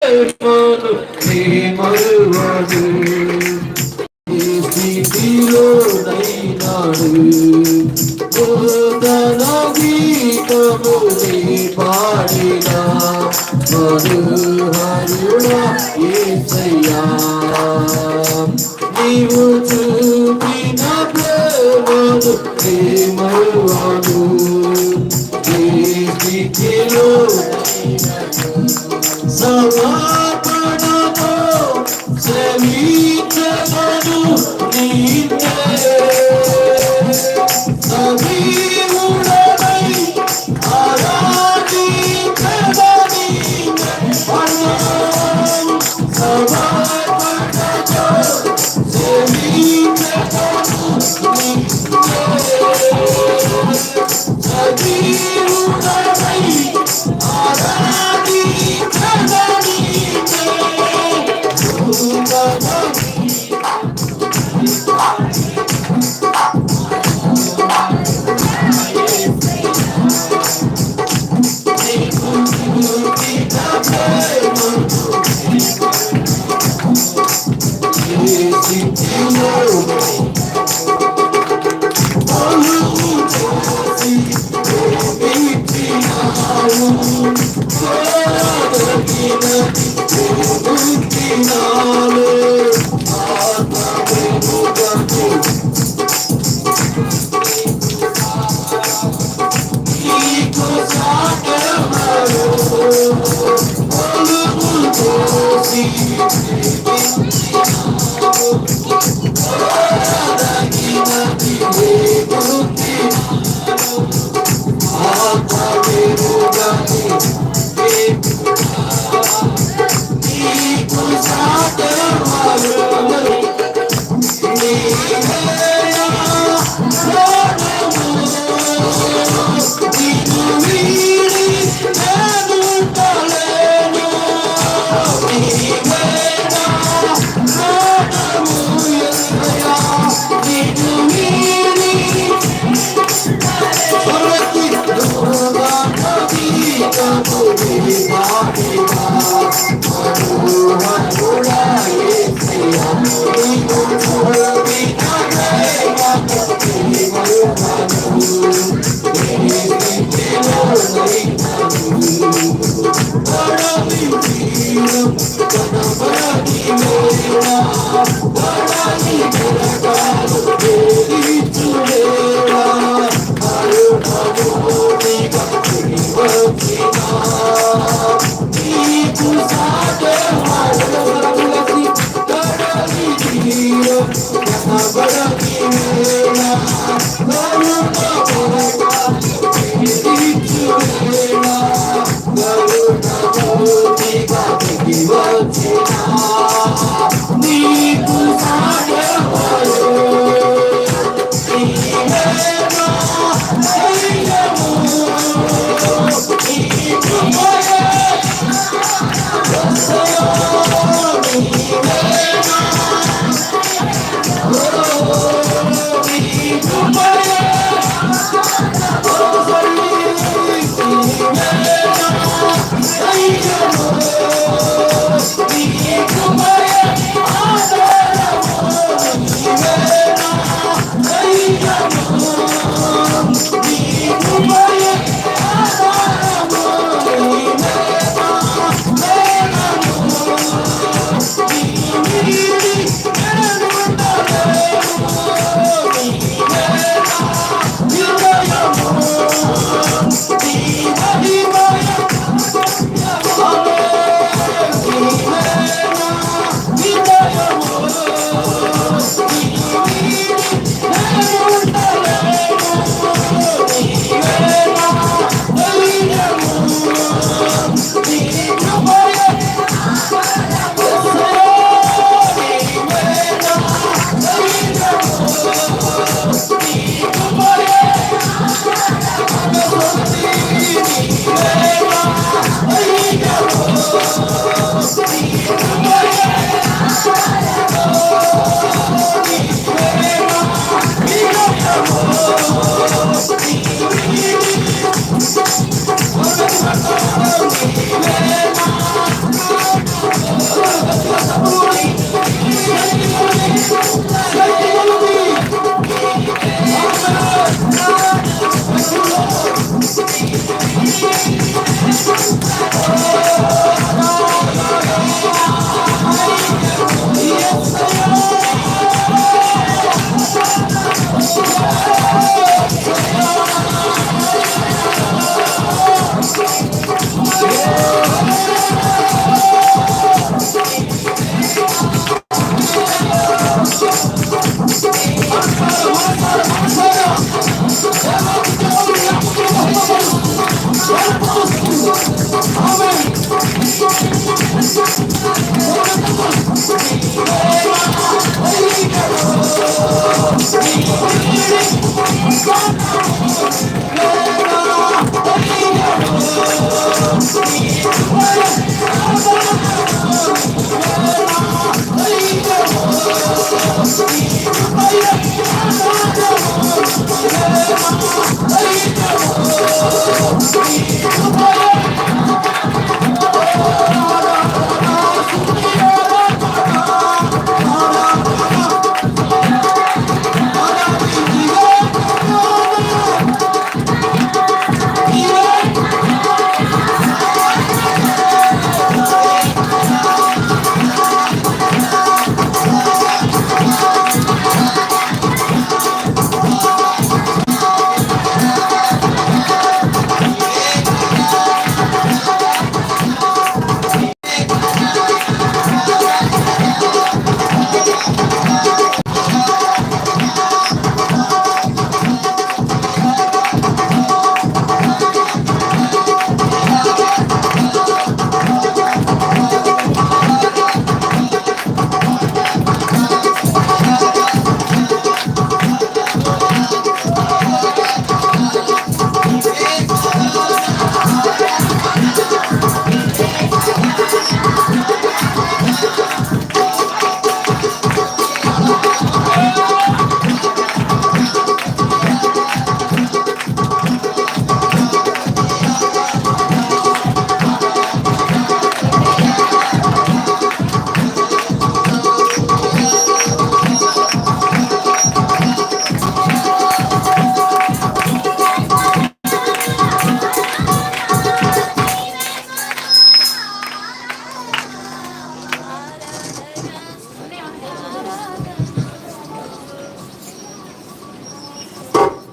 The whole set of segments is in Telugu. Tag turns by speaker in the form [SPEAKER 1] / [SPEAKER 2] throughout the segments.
[SPEAKER 1] ప్రేమను నీ మరువడు ఏ స్థితిలో నైనాడు నూతన గీతము నీ పాడినా మరుహరుడా యేసయ్యా నీవు చూపిన ప్రేమను నీ మరువడు ఏ స్థితిలో సమర్పణతో శ్రమించమను నీకే సజీవుడనై ఆరాధించమని సమర్పణతో శ్రమించమను నీకే సజీవుడనై నీకు సాధ్యమయ్యో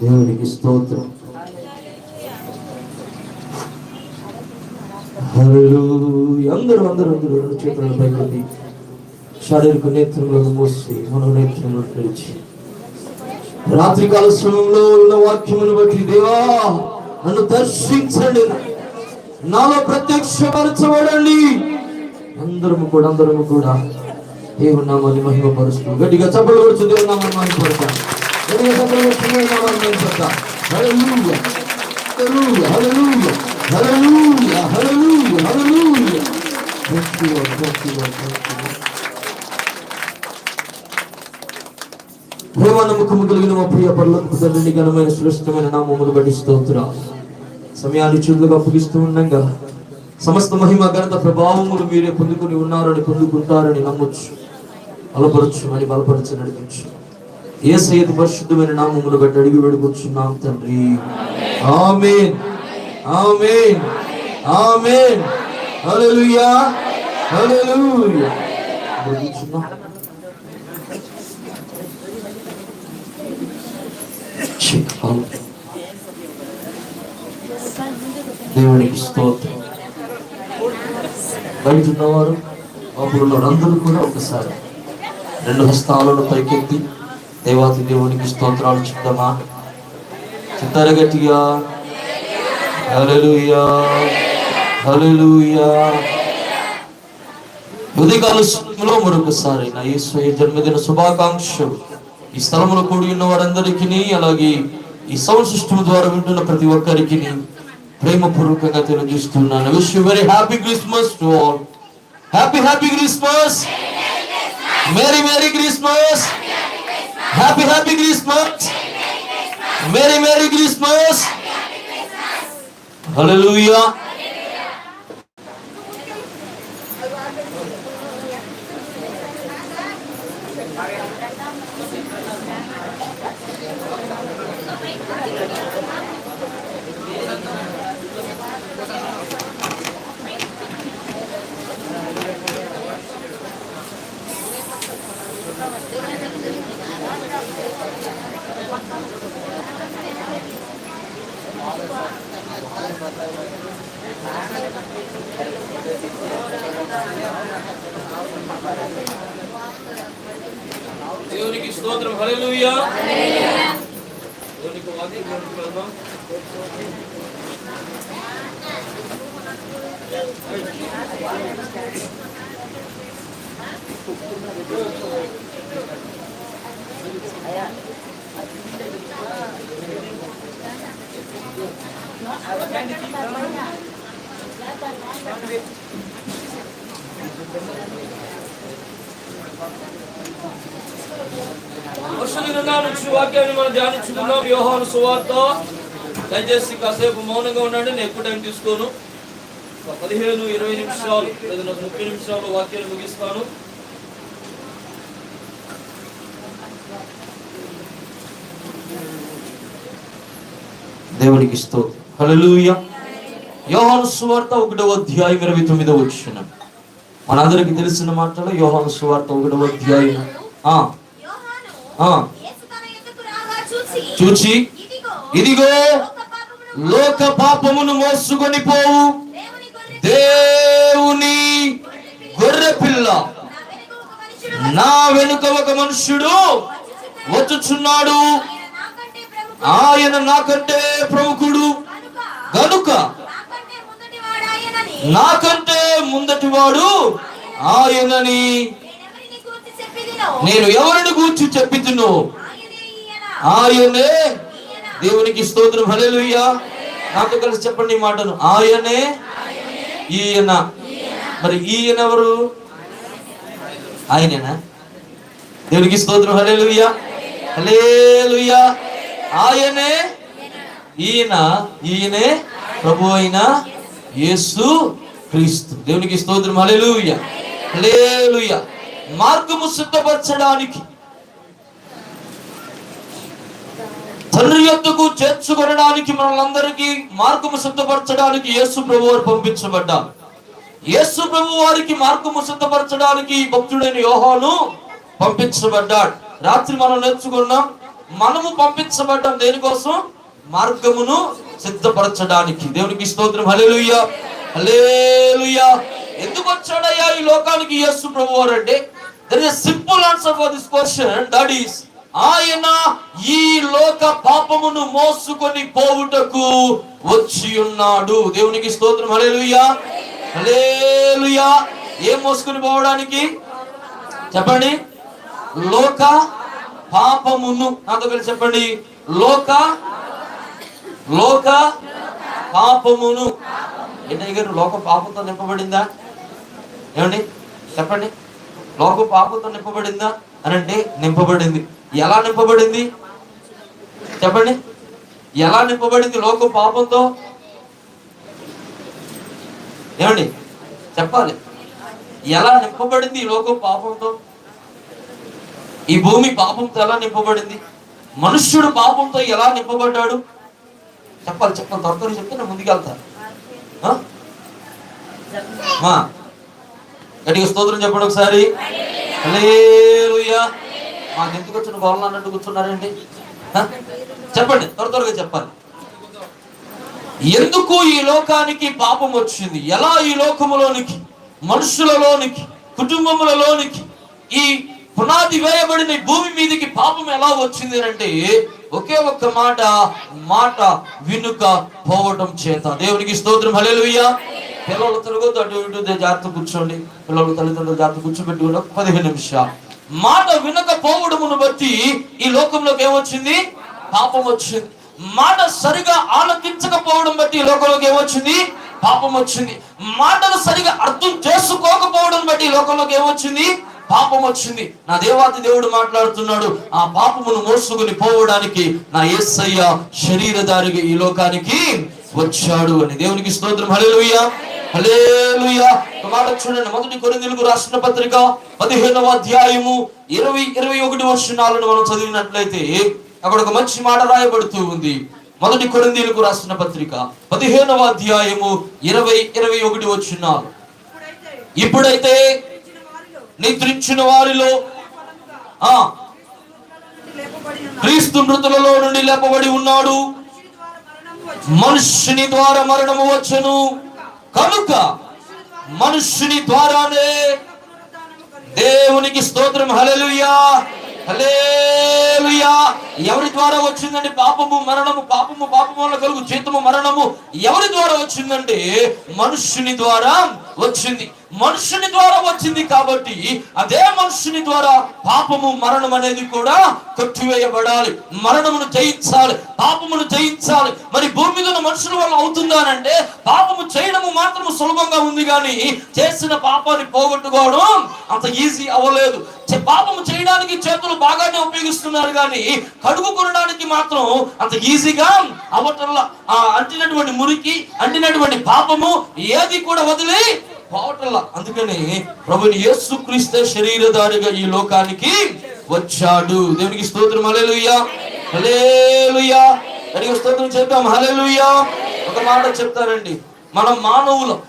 [SPEAKER 2] దేవునికి స్తోత్రం. హల్లెలూయా. అందరూ అందరూ అందరూ రెండు చేతులను పైకెత్తి శారీరక నేత్రములను మూసి మనోనేత్రములను తెరిచి రాత్రికాల సమయంలో ఉన్న వాక్యమును బట్టి దేవా నన్ను దర్శించండి, నాలో ప్రత్యక్షపరచబడండి. అందరము కూడా దేవుని నామాన్ని మహిమపరుస్తూ గట్టిగా చప్పట్లు కొడుతూ దేవుని నామాన్ని మహిమపడతాం. గట్టిగా చప్పట్లు కొడుతూ దేవుని నామాన్ని మహిమపడతాం. Hallelujah hallelujah hallelujah hallelujah hallelujah hallelujah. Thank you Lord, thank you Lord, thank you. ప్రేమ నమ్మకము కలిగిన మా ప్రియ పరలోకపు తండ్రి, ఘనమైన శ్రేష్టమైన నామమును బట్టి స్తోత్రాలు. సమయాన్ని చేతులుగా అప్పగిస్తూ ఉండగా సమస్త మహిమ ఘనత ప్రభావములు మీరే పొందుకుని ఉన్నారని, పొందుకుంటారని నమ్మొచ్చు, బలపరచు అని బలపరచు నడిపించు. యేసయ్య పరిశుద్ధమైన నామమును బట్టి అడిగి వేడుకొచ్చున్నాం తండ్రి. ఆమేన్ ఆమేన్ ఆమేన్. హల్లెలూయా హల్లెలూయా. దేవునికి స్తోత్రం. బయట ఉన్నవారు అప్పుడు అందరూ కూడా ఒకసారి రెండు హస్తాలను పైకెత్తి దేవాతి దేవునికి స్తోత్రాలు చెప్తామా? చెప్తారా గట్టిగా? హల్లెలూయా హల్లెలూయా. ఉదయకాల సమయంలో మరొకసారి నా యేసయ్య జన్మదిన శుభాకాంక్షలు ఈ స్థలంలో కూడి ఉన్న వారందరికీ, అలాగే ఈ సౌండ్ సిస్టమ్ ద్వారా వింటున్న ప్రతి ఒక్కరికి ప్రేమపూర్వకంగా తెలియజేస్తున్నాను. Wish you very happy Christmas to all. Happy happy Christmas, merry merry Christmas, happy happy Christmas, merry merry Christmas. Hallelujah. దేవునికి స్తోత్రం. హల్లెలూయా. దేవునికి వాది వెళ్దాం. వాక్యాన్ని మనం ధ్యానించుకుందాం. యోహాను సువార్త. దయచేసి కాసేపు మౌనంగా ఉండండి, నేను ఎక్కువ టైం తీసుకోను. 15-20 నిమిషాలు లేదా 30 నిమిషాలు వాక్యాన్ని ముగిస్తాను. దేవునికి స్తోత్రం. హల్లెలూయా. యోహాను సువార్త 1వ అధ్యాయం 29వ వచనం. మనందరికీ తెలిసిన మాటలు. యోహాను సువార్త 1వ అధ్యాయం చూచి ఇదిగో లోక పాపమును మోసుకొని పోవు దేవుని గొర్రె పిల్ల, నా వెనుక ఒక మనుష్యుడు వచ్చుచున్నాడు, ఆయన నాకంటే ప్రముఖుడు గనుక నాకంటే ముందటివాడు ఆయనని నేను ఎవరిని గూర్చి చెప్పితును ఆయనే. దేవునికి స్తోత్రం. హల్లెలూయా. నాతో కలిసి చెప్పండి ఈ మాటను. ఆయనే, ఈయన. మరి ఈయన ఎవరు? ఆయనేనా? దేవునికి స్తోత్రం. హల్లెలూయా హల్లెలూయా. ఆయనే, ఈయన, ఈయనే ప్రభు అయిన యేసు క్రీస్తు. దేవునికి స్తోత్రం. హల్లెలూయా హల్లెలూయా. మార్గము సిద్ధపరచడానికి, తండ్రి యొద్దకు చేర్చుకొనడానికి, మనలందరికీ మార్గము సిద్ధపరచడానికి యేసు ప్రభు వారు పంపించబడ్డారు. యేసు ప్రభు వారికి మార్గము సిద్ధపరచడానికి భక్తుడైన యోహాను పంపించబడ్డాడు. రాత్రి మనం నేర్చుకున్నాం మనము పంపించబడ్డం దేనికోసం? మార్గమును సిద్ధపరచడానికి. దేవునికి స్తోత్రం. హల్లెలూయా, హల్లెలూయా. ఎందుకు వచ్చాడయ్యా ఈ లోకానికి యేసు ప్రభువారు అంటే, there is a simple answer for this question, that is, ఆయన ఈ లోక పాపమును మోసుకొని పోవుటకు వచ్చి ఉన్నాడు. దేవునికి స్తోత్రం. హల్లెలూయా, హల్లెలూయా. ఏం మోసుకొని పోవడానికి? చెప్పండి. లోక పాపమును. నాతో కలిసి చెప్పండి. లోక పాపమును. ఏంటయ్య గారు, లోక పాపంతో నింపబడిందా? ఏమండి చెప్పండి. లోక పాపంతో నింపబడిందా అని అంటే నింపబడింది. ఎలా నింపబడింది చెప్పండి? ఎలా నింపబడింది లోక పాపంతో? ఏమండి చెప్పాలి. ఎలా నింపబడింది ఈ లోక పాపంతో? ఈ భూమి పాపంతో ఎలా నింపబడింది? మనుష్యుడు పాపంతో ఎలా నింపబడ్డాడు? చెప్పాలి, త్వరగా చెప్తే నేను ముందుకెళ్తాను. గట్టిగా స్తోత్రం చెప్పండి ఒకసారి. హల్లెలూయా. మాకు ఎందుకు వచ్చిన గోళం అన్నట్టు కూర్చున్నారండి? చెప్పండి, త్వరగా చెప్పాలి. ఎందుకు ఈ లోకానికి పాపం వచ్చింది? ఎలా ఈ లోకములోనికి, మనుషులలోనికి, కుటుంబములలోనికి, ఈ పునాది వేయబడిన భూమి మీదకి పాపం ఎలా వచ్చింది అంటే ఒకే ఒక్క మాట వినుక పోవటం చేత. దేవునికి స్తోత్రం. హల్లెలూయా. పిల్లలు తిరగొద్దు, అటు ఇటు జాగ్రత్త కూర్చోండి. పిల్లలు తల్లిదండ్రులు జాగ్రత్త కూర్చోబెట్టుకుని 15 నిమిషాలు. మాట వినకపోవడమును బట్టి ఈ లోకంలోకి ఏమొచ్చింది? పాపం వచ్చింది. మాట సరిగా ఆలకించకపోవడం బట్టి ఈ లోకంలోకి ఏమొచ్చింది? పాపం వచ్చింది. మాటను సరిగా అర్థం చేసుకోకపోవడం బట్టి ఈ లోకంలోకి ఏమొచ్చింది? పాపం వచ్చింది. నా దేవాతి దేవుడు మాట్లాడుతున్నాడు, ఆ పాపమును మోసుకుని పోవడానికి నా యేసయ్య శరీరధారిగా ఈ లోకానికి వచ్చాడు అని. దేవునికి స్తోత్రం. హల్లెలూయా, హల్లెలూయా. ఒక మాట చూడండి. 1 కొరింథీయులకు రాసిన పత్రిక 15వ అధ్యాయము 20-21 వచనాలను మనం చదివినట్లయితే అక్కడ ఒక మంచి మాట రాయబడుతూ ఉంది. 1 కొరింథీయులకు రాసిన పత్రిక 15వ అధ్యాయము 20-21 వచనాలు. ఇప్పుడైతే నిద్రించిన వారిలో క్రీస్తు మృతులలో నుండి లేపబడి ఉన్నాడు. మనుష్యుని ద్వారా మరణము వచ్చెను కనుక మనుష్యుని ద్వారానే దేవునికి స్తోత్రం. హల్లెలూయా, హల్లెలూయా. ఎవరి ద్వారా వచ్చిందండి పాపము, మరణము? పాపము వల్ల కలుగు జీతము మరణము. ఎవరి ద్వారా వచ్చిందంటే మనుష్యుని ద్వారా వచ్చింది. మనుషుని ద్వారా వచ్చింది కాబట్టి అదే మనుషుని ద్వారా పాపము, మరణం అనేది కూడా కొట్టివేయబడాలి. మరణమును జయించాలి, పాపమును జయించాలి. మరి భూమి మీద ఉన్న మనుషుల వల్ల అవుతుందా అంటే పాపము చేయడము మాత్రము సులభంగా ఉంది, కానీ చేసిన పాపాన్ని పోగొట్టుకోవడం అంత ఈజీ అవ్వలేదు. పాపము చేయడానికి చేతులు బాగానే ఉపయోగిస్తున్నారు, కానీ కడుగు కొనడానికి మాత్రం అంత ఈజీగా అవ్వటంలా. అంటినటువంటి మురికి, అంటినటువంటి పాపము ఏది కూడా వదిలి పోవటంలా. అందుకని ప్రభుని యేసుక్రీస్తు శరీరధారిగా ఈ లోకానికి వచ్చాడు. దేవునికి స్తోత్రం. హల్లెలూయా, హల్లెలూయా. దేవునికి స్తోత్రం చెప్తాం. హల్లెలూయా. ఒక మాట చెప్తారండి, మనం మానవులం,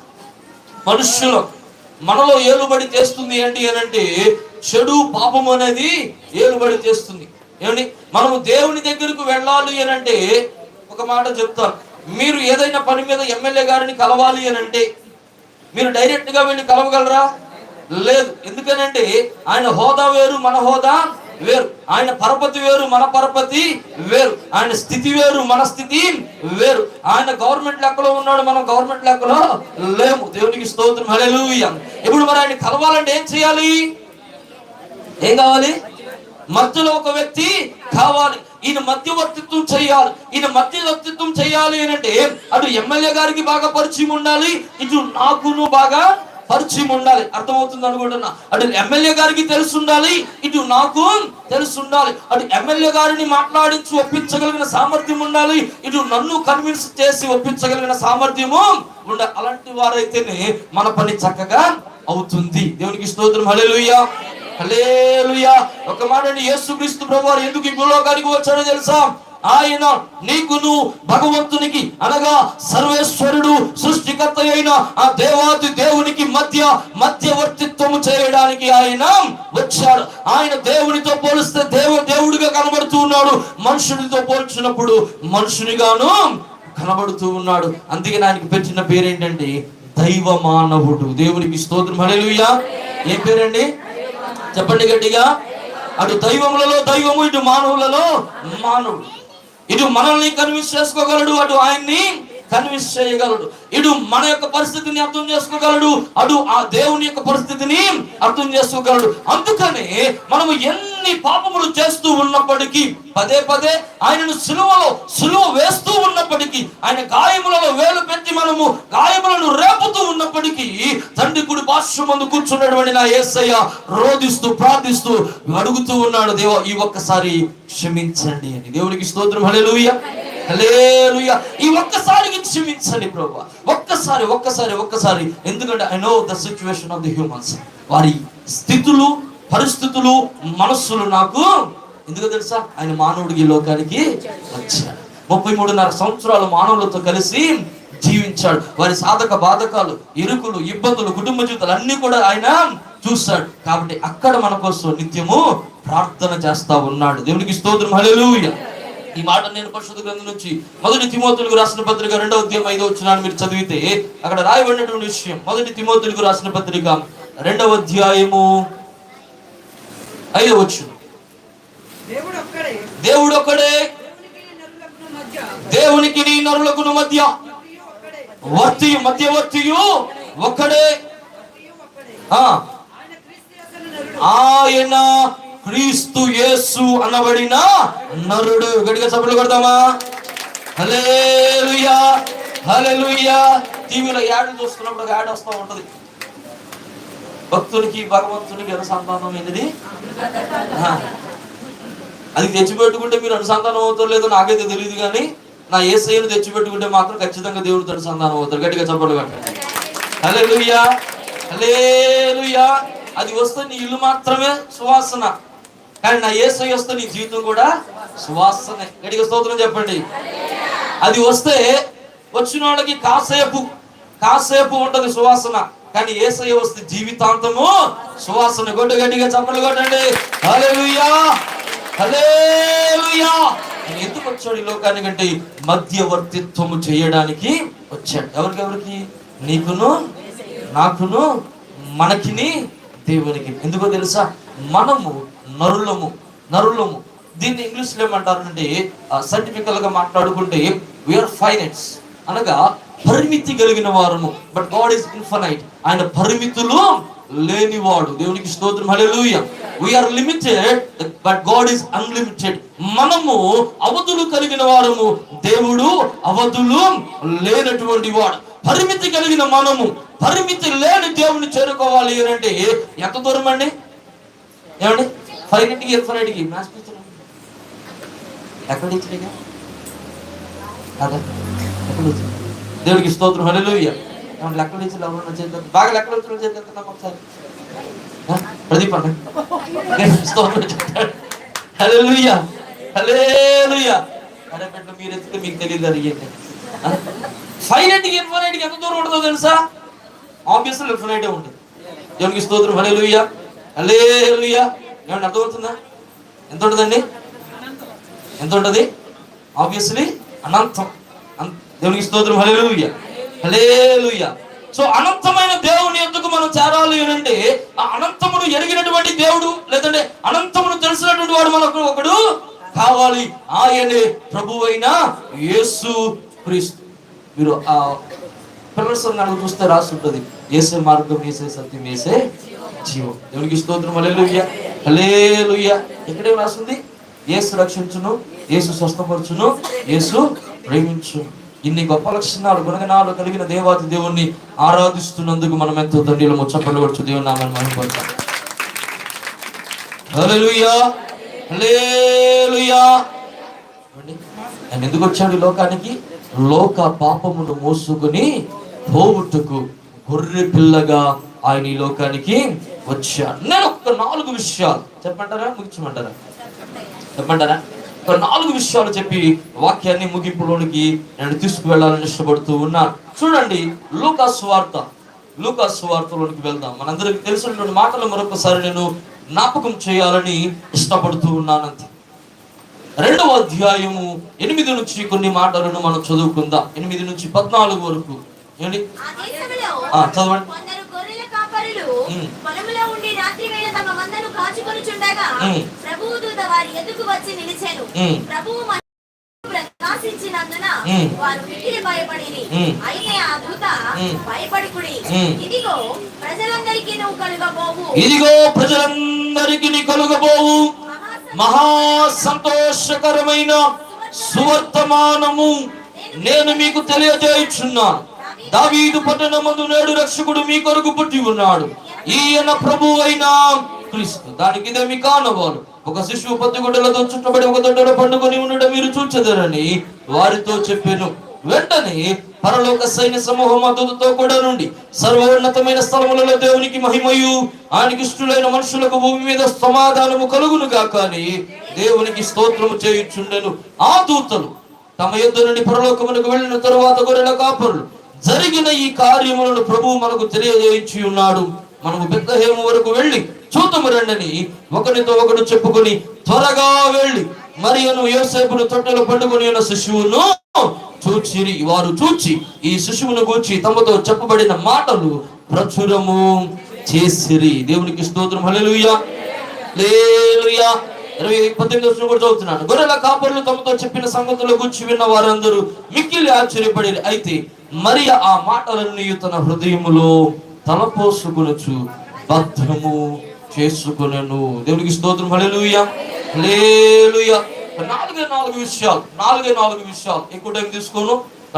[SPEAKER 2] మనుష్యులం. మనలో ఏలుబడి చేస్తుంది ఏంటి అని అంటే చెడు, పాపం అనేది ఏలుబడి చేస్తుంది. ఏమండి, మనము దేవుని దగ్గరకు వెళ్ళాలి అని అంటే ఒక మాట చెప్తారు. మీరు ఏదైనా పని మీద ఎమ్మెల్యే గారిని కలవాలి అని అంటే మీరు డైరెక్ట్ గా వెళ్ళి కలవగలరా? లేదు. ఎందుకనంటే ఆయన హోదా వేరు, మన హోదా వేరు. ఆయన పరపతి వేరు, మన పరపతి వేరు. ఆయన స్థితి వేరు, మన స్థితి వేరు. ఆయన గవర్నమెంట్ లెక్కలో ఉన్నాడు, మనం గవర్నమెంట్ లెక్కలో లేము. దేవునికి స్తోత్రం. హల్లెలూయా. ఇప్పుడు మరి ఆయన కలవాలంటే ఏం చేయాలి? ఏం కావాలి? మధ్యలో ఒక వ్యక్తి కావాలి. ఈయన మధ్యవర్తిత్వం చేయాలి. ఈయన మధ్యవర్తిత్వం చేయాలి అని అంటే అటు ఎమ్మెల్యే గారికి బాగా పరిచయం ఉండాలి, ఇటు నాకును బాగా పరిచయం ఉండాలి. అర్థమవుతుంది అనుకుంటున్నా. అటు ఎమ్మెల్యే గారికి తెలిసి ఉండాలి, ఇటు నాకు తెలిసి ఉండాలి. అటు ఎమ్మెల్యే గారిని మాట్లాడించి ఒప్పించగలిగిన సామర్థ్యం ఉండాలి, ఇటు నన్ను కన్విన్స్ చేసి ఒప్పించగలిగిన సామర్థ్యము ఉండాలి. అలాంటి వారైతేనే మన పని చక్కగా అవుతుంది. దేవునికి స్తోత్రం. హల్లెలూయా, హల్లెలూయా. ఒక మాట, యేసుక్రీస్తు ప్రభువారు ఎందుకు ఈ భూలోకానికి వచ్చాడో తెలుసా? ఆయన నీకును భగవంతునికి అనగా సర్వేశ్వరుడు సృష్టికర్త అయిన ఆ దేవాది దేవునికి మధ్యవర్తిత్వము చేయడానికి ఆయన వచ్చాడు. ఆయన దేవునితో పోలిస్తే దేవుడిగా కనబడుతూ ఉన్నాడు. మనుషునితో పోల్చినప్పుడు మనుషునిగాను కనబడుతూ ఉన్నాడు. అందుకే ఆయనకి పెట్టిన పేరేంటంటే దైవ మానవుడు. దేవునికి స్తోత్రం. హల్లెలూయా. ఏ పేరండి? చెప్పండి గట్టిగా. అటు దైవములలో దైవము, ఇటు మానవులలో మానవుడు. ఇటు మనల్ని కన్విన్స్ చేసుకోగలడు, అటు ఆయన్ని కన్విన్స్ చేయగలడు. ఇటు మన యొక్క పరిస్థితిని అర్థం చేసుకోగలడు, అటు ఆ దేవుని యొక్క పరిస్థితిని అర్థం చేసుకోగలడు. అందుకనే మనము ఎన్ని పాపములు చేస్తూ ఉన్నప్పటికీ, పదే పదే ఆయనను సిలువ వేస్తూ ఉన్నప్పటికీ, ఆయన గాయములలో వేలు పెట్టి మనము గాయములను రేపుతూ ఉన్నప్పటికీ, తండ్రి కుడి పార్శ్వమందు కూర్చున్నటువంటి నా యేసయ్య రోధిస్తూ ప్రార్థిస్తూ అడుగుతూ ఉన్నాడు, దేవా ఈ ఒక్కసారి క్షమించండి అని. దేవునికి స్తోత్రం. హల్లెలూయా, హల్లెలూయా. ఈ ఒక్కసారికి క్షమించండి ప్రభువా, ఒక్కసారి. ఎందుకంటే I know the situation of the humans. వారి స్థితులు, పరిస్థితులు, మనస్సులు నాకు ఎందుకో తెలుసా? ఆయన మానవుడికి ఈ లోకానికి వచ్చాడు. 33.5 సంవత్సరాలు మానవులతో కలిసి జీవించాడు. వారి సాధక బాధకాలు, ఇరుకులు, ఇబ్బందులు, కుటుంబ జీవితాలు అన్ని కూడా ఆయన చూశాడు. కాబట్టి అక్కడ మన కోసం నిత్యము ప్రార్థన చేస్తా ఉన్నాడు. దేవునికి స్తోత్రం. హల్లెలూయా. ఈ మాట నేను పరిశుద్ధ గ్రంథం నుంచి 1 తిమోతేయులకు రాసిన పత్రిక 2వ అధ్యాయం 5వ వచనాన్ని మీరు చదివితే అక్కడ రాయబడినటువంటి విషయం. 1 తిమోతేయులకు రాసిన పత్రిక 2వ అధ్యాయము 5వ వచనం. దేవుడు ఒక్కడే, దేవునికి నీ నరులకు మధ్య మధ్యవర్తియు ఒక్కడే. ఆయన క్రీస్తు యేసు అనబడిన నరుడు. గట్టిగా చప్పట్లు కొడదామా? హల్లెలూయా, హల్లెలూయా. టీవీలో యాడ్ చూస్తున్నప్పుడు ఒక యాడ్ వస్తూ ఉంటది. భక్తునికి భగవంతునికి అనుసంధానం ఏంటిది? అది తెచ్చిపెట్టుకుంటే మీరు అనుసంధానం అవుతారు లేదో నాకైతే తెలియదు, కానీ నా యేసయ్యను తెచ్చిపెట్టుకుంటే మాత్రం ఖచ్చితంగా దేవుడితో అనుసంధానం అవుతారు. గట్టిగా చప్పట్లు కొట్టండి. హల్లెలూయా, హల్లెలూయా. అది వస్తే నీ ఇల్లు మాత్రమే సువాసన, కానీ నా యేసయ్య వస్తే నీ జీవితం కూడా సువాసనే. గట్టిగా స్తోత్రం చెప్పండి. అది వస్తే వచ్చిన వాళ్ళకి కాసేపు ఉంటది సువాసన, కానీ యేసయ్య వస్తే జీవితాంతము సువాసన. గట్టిగా చప్పట్లు కొట్టండి. హల్లెలూయా, హల్లెలూయా. ఎందుకు వచ్చాడు ఈ లోకానికి అంటే మధ్యవర్తిత్వము చేయడానికి వచ్చాడు. ఎవరికి? నీకును నాకును, మనకిని దేవునికి. ఎందుకో తెలుసా? మనము నరులము. దీన్ని ఇంగ్లీష్ లో ఏమంటారంటే సైంటిఫికల్ గా మాట్లాడుకుంటే వీఆర్ ఫైనైట్స్, అనగా పరిమితి కలిగిన వారము. But God is infinite. ఆయన పరిమితులు లేనివాడు. దేవునికి స్తోత్రం. హల్లెలూయా. We are limited but God is unlimited. మనము అవధులు కలిగిన వారము, దేవుడు అవధులు లేనటువంటి వాడు. పరిమితి కలిగిన మనము పరిమితి లేని దేవుని చేరుకోవాలి అంటే ఎంత దూరం అండి? ఏమండి? ఫైనైట్కి ఇన్ఫినైట్కి మ్యాచ్ ఎక్కడ ఇచ్చిగా అదే ఎక్కడ ఇచ్చి. దేవుడికి స్తోత్రం. హల్లెలూయా. ఏమంటే లెక్కలు ఇచ్చి ఎవరన్నా చేద్దాం, బాగా లెక్కలు వచ్చిన చేద్దాం ఒకసారి. ప్రదీప్ అన్న హల్లెలూయా, హల్లెలూయా. అరే పెట్టు, మీరు ఎత్తితే మీకు తెలియదు అడిగేది. ఫైనైట్కి ఇన్ఫినైట్కి ఎంత దూరం ఉంటుందో తెలుసా? ఆబ్వియస్లీ ఇన్ఫినైటే ఉంటుంది. దేవునికి స్తోత్రం. హల్లెలూయా, హల్లెలూయా. ఏమంటే అర్థమవుతుందా? ఎంత ఉంటుందండి? ఎంత ఉంటుంది? ఆబ్వియస్లీ అనంతం. దేవునికి స్తోత్రం. హల్లెలూయా, హల్లెలూయా. సో అనంతమైన దేవుని ఎందుకు మనం చేరాలి అంటే ఆ అనంతమును ఎరిగినటువంటి దేవుడు, లేదంటే అనంతమును తెలిసినటువంటి వాడు మనకు ఒకడు కావాలి. ఆయనే ప్రభువైన యేసు క్రీస్తు. మీరు ఆ ప్రదర్శన చూస్తే రాసి ఉంటుంది, యేసే మార్గం, యేసే సత్యం, యేసే జీవం. దేవునికి స్తోత్రం. హల్లెలూయా, హల్లెలూయా. ఎక్కడే రాసింది? యేసు రక్షించును, యేసు స్వస్థపరచును, యేసు ప్రేమించును. ఇన్ని గొప్ప లక్షణాలు, గుణగణాలు కలిగిన దేవాతి దేవుణ్ణి ఆరాధిస్తున్నందుకు మనం ఎంతో దండిలో చప్పట్లు కొడుచు దేవుని నామాన్ని మహిమపరచాం. హల్లెలూయా, హల్లెలూయా. ఆయన ఎందుకు వచ్చాడు ఈ లోకానికి? లోక పాపమును మోసుకుని పోవుటకు గొర్రె పిల్లగా ఆయన ఈ లోకానికి వచ్చాడు. నేను ఒక 4 విషయాలు చెప్పమంటారా, ముగించమంటారా? చెప్పమంటారా? ఒక 4 విషయాలు చెప్పి వాక్యాన్ని ముగింపులోనికి నేను తీసుకువెళ్ళాలని ఇష్టపడుతూ ఉన్నాను. చూడండి, లూకా సువార్తలోనికి వెళ్దాం. మనందరికి తెలిసినటువంటి మాటలు మరొకసారి నేను జ్ఞాపకం చేయాలని ఇష్టపడుతూ ఉన్నానంతే. 2వ అధ్యాయము 8 నుంచి కొన్ని మాటలను మనం చదువుకుందాం. 8 నుంచి 14 వరకు ఏంటి చదవండి.
[SPEAKER 3] కొందరు గొర్రెల కాపరులు పొలములో ఉండి రాత్రి వేళ తమ మందను కాచుకొనుచుండగా ప్రభువు దూత వారి ఎదుగు వచ్చి నిలిచెను. ప్రభువు ప్రకాశించినందున వారు మిక్కిలి భయపడిరి. అయితే ఆ దూత భయపడుకుడి, ఇదిగో ప్రజలందరికీ కలుగబోవు
[SPEAKER 2] మహా సంతోషకరమైన సువర్తమానము నేను మీకు తెలియజేయుచున్నాను. దావీదు పట్టణమందు నేడు రక్షకుడు మీ కొరకు పుట్టి ఉన్నాడు, ఈయన ప్రభువు అయిన క్రీస్తు. దానికి ఇదేమి కానవారు. ఒక శిశువు 10 గుడ్డలతో చుట్టబడి ఒక దొడ్డలో పండుకొని ఉండడం మీరు చూచెదరని వారితో చెప్పెను. వెంటనే పరలోక సైన్య సమూహం మద్దతుతో కూడా నుండి సర్వోన్నతమైన స్థలములలో దేవునికి మహిమయు ఆయనకి ఇష్టలైన మనుషులకు భూమి మీద సమాధానము కలుగును గాక అని దేవునికి స్తోత్రము చేయుచుండెను. ఆ దూతలు తమ యుద్ధ నుండి పరలోకమునకు వెళ్ళిన తరువాత గొర్రెల కాపరులు జరిగిన ఈ కార్యములను ప్రభువు మనకు తెలియజేయించి ఉన్నాడు. మనము బెత్లెహేము వరకు వెళ్ళి చూతము రండని ఒకరితో ఒకడు చెప్పుకొని త్వరగా వెళ్ళి మరియను యోసేపును తొట్టెలో పండుకొని ఉన్న శిశువును చూచిరి. వారు చూచి ఈ శిశువును గూర్చి తమతో చెప్పబడిన మాటలు ప్రచురము చేసిరి. దేవునికి స్తోత్రం. హల్లెలూయా హల్లెలూయా. 18 కూడా చదువుతున్నాను. గొర్రెల కాపరులు తమతో చెప్పిన సంగతుల గురించి విన్న వారందరూ మిక్కిలి ఆశ్చర్యపడి, అయితే మరియ ఆ మాటలన్నీ తన హృదయములో తలపోసుకొనుచు భద్రము చేసుకొనెను. దేవునికి స్తోత్రం. హల్లెలూయా హల్లెలూయా. 4 విషయాలు ఎక్కువ టైం తీసుకోను.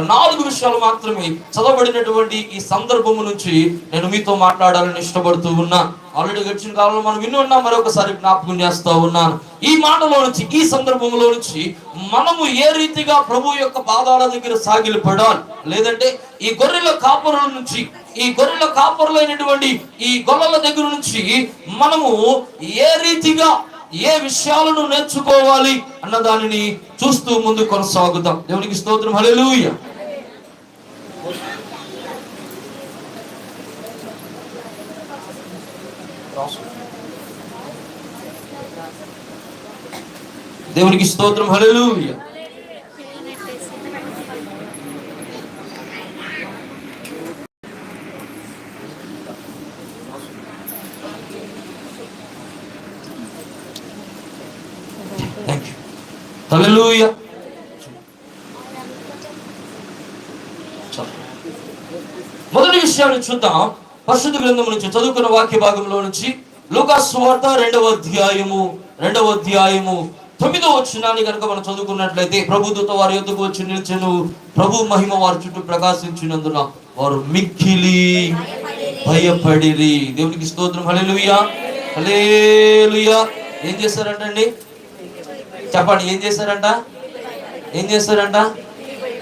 [SPEAKER 2] 4 విషయాలు మాత్రమే చదవబడినటువంటి ఈ సందర్భము నుంచి నేను మీతో మాట్లాడాలని ఇష్టపడుతూ ఉన్నా. ఆల్రెడీ గడిచిన కాలంలో మనం విని ఉన్నాం, మరొకసారి జ్ఞాపకం చేస్తూ ఉన్నాను. ఈ మాటలో నుంచి, ఈ సందర్భంలో నుంచి మనము ఏ రీతిగా ప్రభు యొక్క పాదాల దగ్గర సాగిలపడాలి, లేదంటే ఈ గొర్రెల కాపరుల నుంచి, ఈ గొర్రెల కాపరులైనటువంటి ఈ గొర్రెల దగ్గర నుంచి మనము ఏ రీతిగా ఏ విషయాలను నేర్చుకోవాలి అన్న దానిని చూస్తూ ముందు కొనసాగుతాం. దేవునికి స్తోత్రం. హల్లెలూయా. దేవునికి స్తోత్రం. హల్లెలూయా. హల్లెలూయా. మొదటి విషయాన్ని చూద్దాం. పరిశుద్ధ గ్రంథం నుంచి చదువుకున్న వాక్య భాగంలో నుంచి లూకాసు సువార్త 2వ అధ్యాయము 9వ వచనాన్ని కనుక మనం చదువుకున్నట్లయితే, ప్రభు దూత వారి యొద్దకు వచ్చి నిలిచెను. ప్రభు మహిమ వారి చుట్టూ ప్రకాశించినందున వారు మిక్కిలి భయపడిరి. దేవునికి స్తోత్రం. హల్లెలూయా హల్లెలూయా. ఏం చేశారంటండి? చెప్పండి. ఏం చేస్తారంట?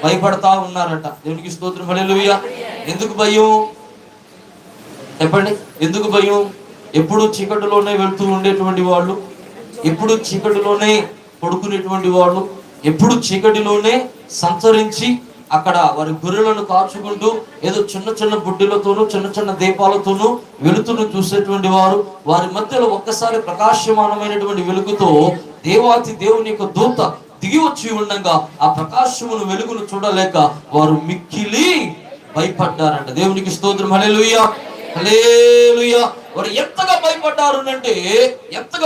[SPEAKER 2] భయపడతా ఉన్నారంట. దేవునికి స్తోత్రం. హల్లెలూయా. ఎందుకు భయం? చెప్పండి. ఎందుకు భయం? ఎప్పుడు చీకటిలోనే వెళ్తూ ఉండేటువంటి వాళ్ళు, ఎప్పుడు చీకటిలోనే పడుకునేటువంటి వాళ్ళు, ఎప్పుడు చీకటిలోనే సంచరించి అక్కడ వారి గొర్రెలను కాచుకుంటూ ఏదో చిన్న చిన్న బుడ్డిలతోనూ చిన్న చిన్న దీపాలతోనూ వెలుతును చూసేటువంటి వారు, వారి మధ్యలో ఒక్కసారి ప్రకాశమానమైనటువంటి వెలుగుతో దేవాతి దేవుని యొక్క దూత దిగి వచ్చి ఉండగా ఆ ప్రకాశమును వెలుగును చూడలేక వారు మిక్కిలి భయపడ్డారంట. దేవునికి స్తోత్రం. హల్లెలూయా హల్లెలూయా. వారు ఎంతగా